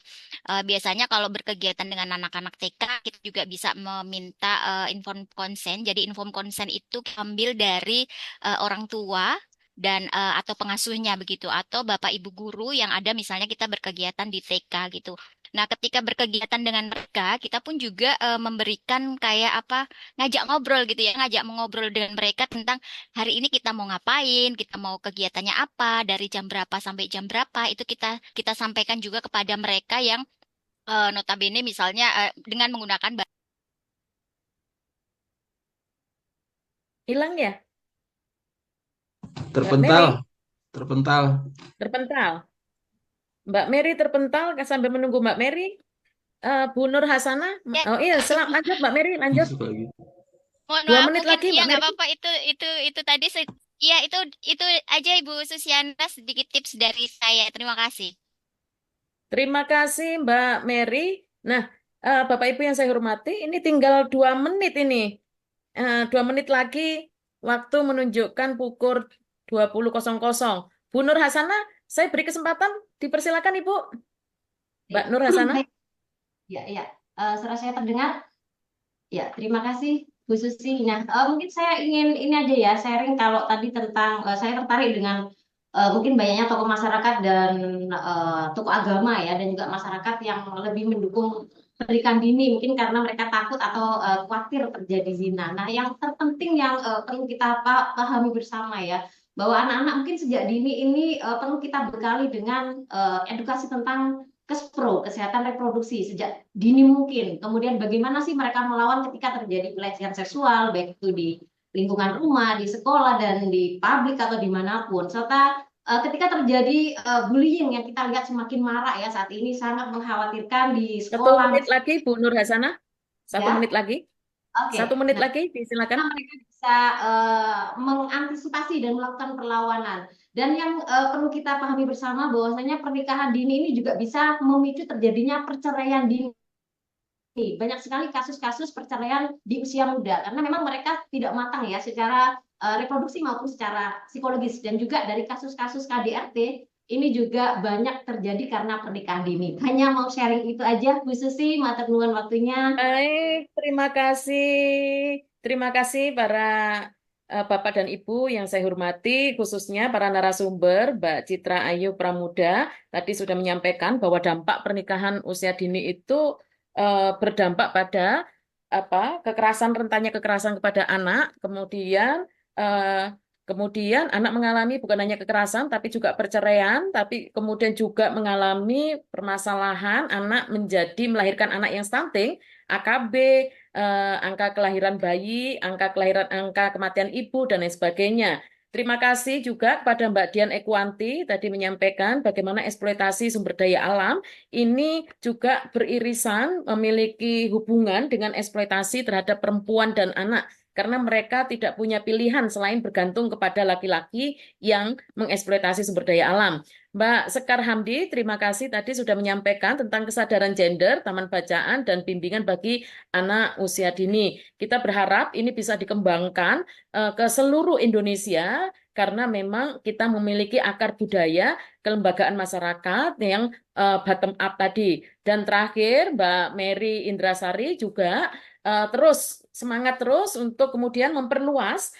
biasanya kalau berkegiatan dengan anak-anak TK kita juga bisa meminta inform consent. Jadi inform consent itu ambil dari orang tua dan atau pengasuhnya begitu atau bapak ibu guru yang ada misalnya kita berkegiatan di TK gitu. Nah, ketika berkegiatan dengan mereka, kita pun juga memberikan kayak apa ngajak ngobrol gitu ya, ngajak mengobrol dengan mereka tentang hari ini kita mau ngapain, kita mau kegiatannya apa, dari jam berapa sampai jam berapa, itu kita sampaikan juga kepada mereka yang notabene misalnya dengan menggunakan Hilang ya? Mbak Terpental, Mary, terpental. terpental. Mbak Mary terpental sambil menunggu Mbak Mary. Bu Nur Hasanah. Ya, Oh iya, lanjut Mbak Mary, lanjut. Masuk lagi. mohon 2 maaf menit mungkin lagi ya Mbak nggak Mary. apa-apa itu tadi ya itu aja Ibu Susiana sedikit tips dari saya. Terima kasih. Terima kasih Mbak Mary. Nah, Bapak Ibu yang saya hormati, ini tinggal 2 menit ini. 2 menit lagi waktu menunjukkan pukul 20.00. Bu Nur Hasanah, saya beri kesempatan. Dipersilakan Ibu. Mbak Nur Hasanah. Baik. Ya, ya. Suara saya terdengar? Ya, terima kasih Bu Susi. Nah, mungkin saya ingin ini aja ya sharing kalau tadi tentang saya tertarik dengan mungkin banyaknya tokoh masyarakat dan tokoh agama ya dan juga masyarakat yang lebih mendukung pendidikan dini mungkin karena mereka takut atau khawatir terjadi zina. Nah, yang terpenting yang perlu kita pahami bersama ya bahwa anak-anak mungkin sejak dini ini perlu kita bekali dengan edukasi tentang kesehatan reproduksi sejak dini mungkin. Kemudian bagaimana sih mereka melawan ketika terjadi pelecehan seksual, baik itu di lingkungan rumah, di sekolah, dan di publik atau dimanapun. Serta ketika terjadi bullying yang kita lihat semakin marak ya saat ini, sangat mengkhawatirkan di 1 menit sekolah, lagi, Bu Nur Hasanah. 1 menit ya. lagi. Oke. 1 menit Nah, lagi, silakan. mereka bisa mengantisipasi dan melakukan perlawanan. Dan yang perlu kita pahami bersama bahwasanya pernikahan dini ini juga bisa memicu terjadinya perceraian dini. Banyak sekali kasus-kasus perceraian di usia muda karena memang mereka tidak matang ya secara reproduksi maupun secara psikologis, dan juga dari kasus-kasus KDRT ini juga banyak terjadi karena pernikahan dini. Hanya mau sharing itu aja, Bu Susi, matur nuwun waktunya. Baik, terima kasih. Terima kasih para Bapak dan Ibu yang saya hormati, khususnya para narasumber, Mbak Citra Ayu Pramuda, tadi sudah menyampaikan bahwa dampak pernikahan usia dini itu berdampak pada kekerasan, rentannya kekerasan kepada anak, eh, kemudian anak mengalami bukan hanya kekerasan, tapi juga perceraian, tapi kemudian juga mengalami permasalahan anak melahirkan anak yang stunting, AKB, angka kelahiran bayi, angka kematian ibu, dan lain sebagainya. Terima kasih juga kepada Mbak Dian Ekwanti tadi menyampaikan bagaimana eksploitasi sumber daya alam ini juga beririsan memiliki hubungan dengan eksploitasi terhadap perempuan dan anak. Karena mereka tidak punya pilihan selain bergantung kepada laki-laki yang mengeksploitasi sumber daya alam. Mbak Sekar Hamdi, terima kasih tadi sudah menyampaikan tentang kesadaran gender, taman bacaan, dan bimbingan bagi anak usia dini. Kita berharap ini bisa dikembangkan ke seluruh Indonesia karena memang kita memiliki akar budaya kelembagaan masyarakat yang bottom up tadi. Dan terakhir, Mbak Mary Indrasari juga semangat terus untuk kemudian memperluas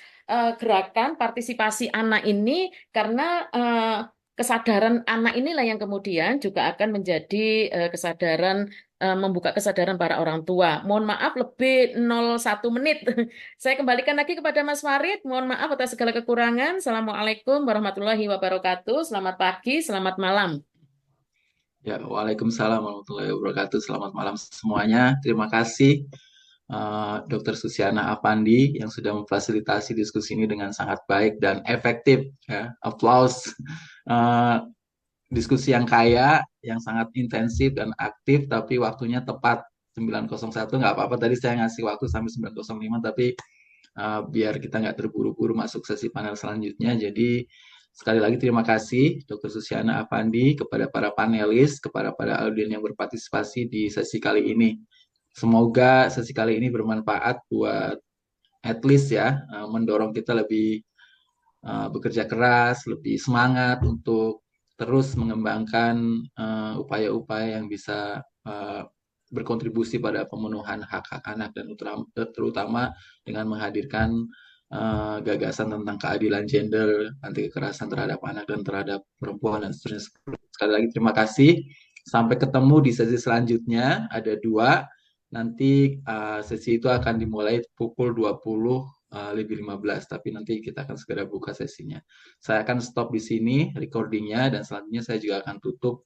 gerakan partisipasi anak ini karena kesadaran anak inilah yang kemudian juga akan menjadi kesadaran membuka kesadaran para orang tua. Mohon maaf lebih 01 menit. Saya kembalikan lagi kepada Mas Farid. Mohon maaf atas segala kekurangan. Assalamualaikum warahmatullahi wabarakatuh. Selamat pagi, selamat malam. Ya, Waalaikumsalam warahmatullahi wabarakatuh. Selamat malam semuanya. Terima kasih Dr. Susiana Apandi yang sudah memfasilitasi diskusi ini dengan sangat baik dan efektif. Ya. Applause. Diskusi yang kaya, yang sangat intensif dan aktif, tapi waktunya tepat 9:01. Nggak apa-apa, tadi saya ngasih waktu sampai 9:05, tapi biar kita nggak terburu-buru masuk sesi panel selanjutnya. Jadi sekali lagi terima kasih Dr. Susiana Apandi, kepada para panelis, kepada para audien yang berpartisipasi di sesi kali ini. Semoga sesi kali ini bermanfaat buat at least ya, mendorong kita lebih bekerja keras, lebih semangat untuk terus mengembangkan upaya-upaya yang bisa berkontribusi pada pemenuhan hak-hak anak dan terutama dengan menghadirkan gagasan tentang keadilan gender, anti kekerasan terhadap anak dan terhadap perempuan dan seterusnya. Sekali lagi terima kasih. Sampai ketemu di sesi selanjutnya, ada 2. Nanti sesi itu akan dimulai pukul 20:15, tapi nanti kita akan segera buka sesinya. Saya akan stop di sini recordingnya dan selanjutnya saya juga akan tutup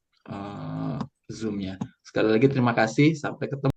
Zoom-nya. Sekali lagi terima kasih, sampai ketemu.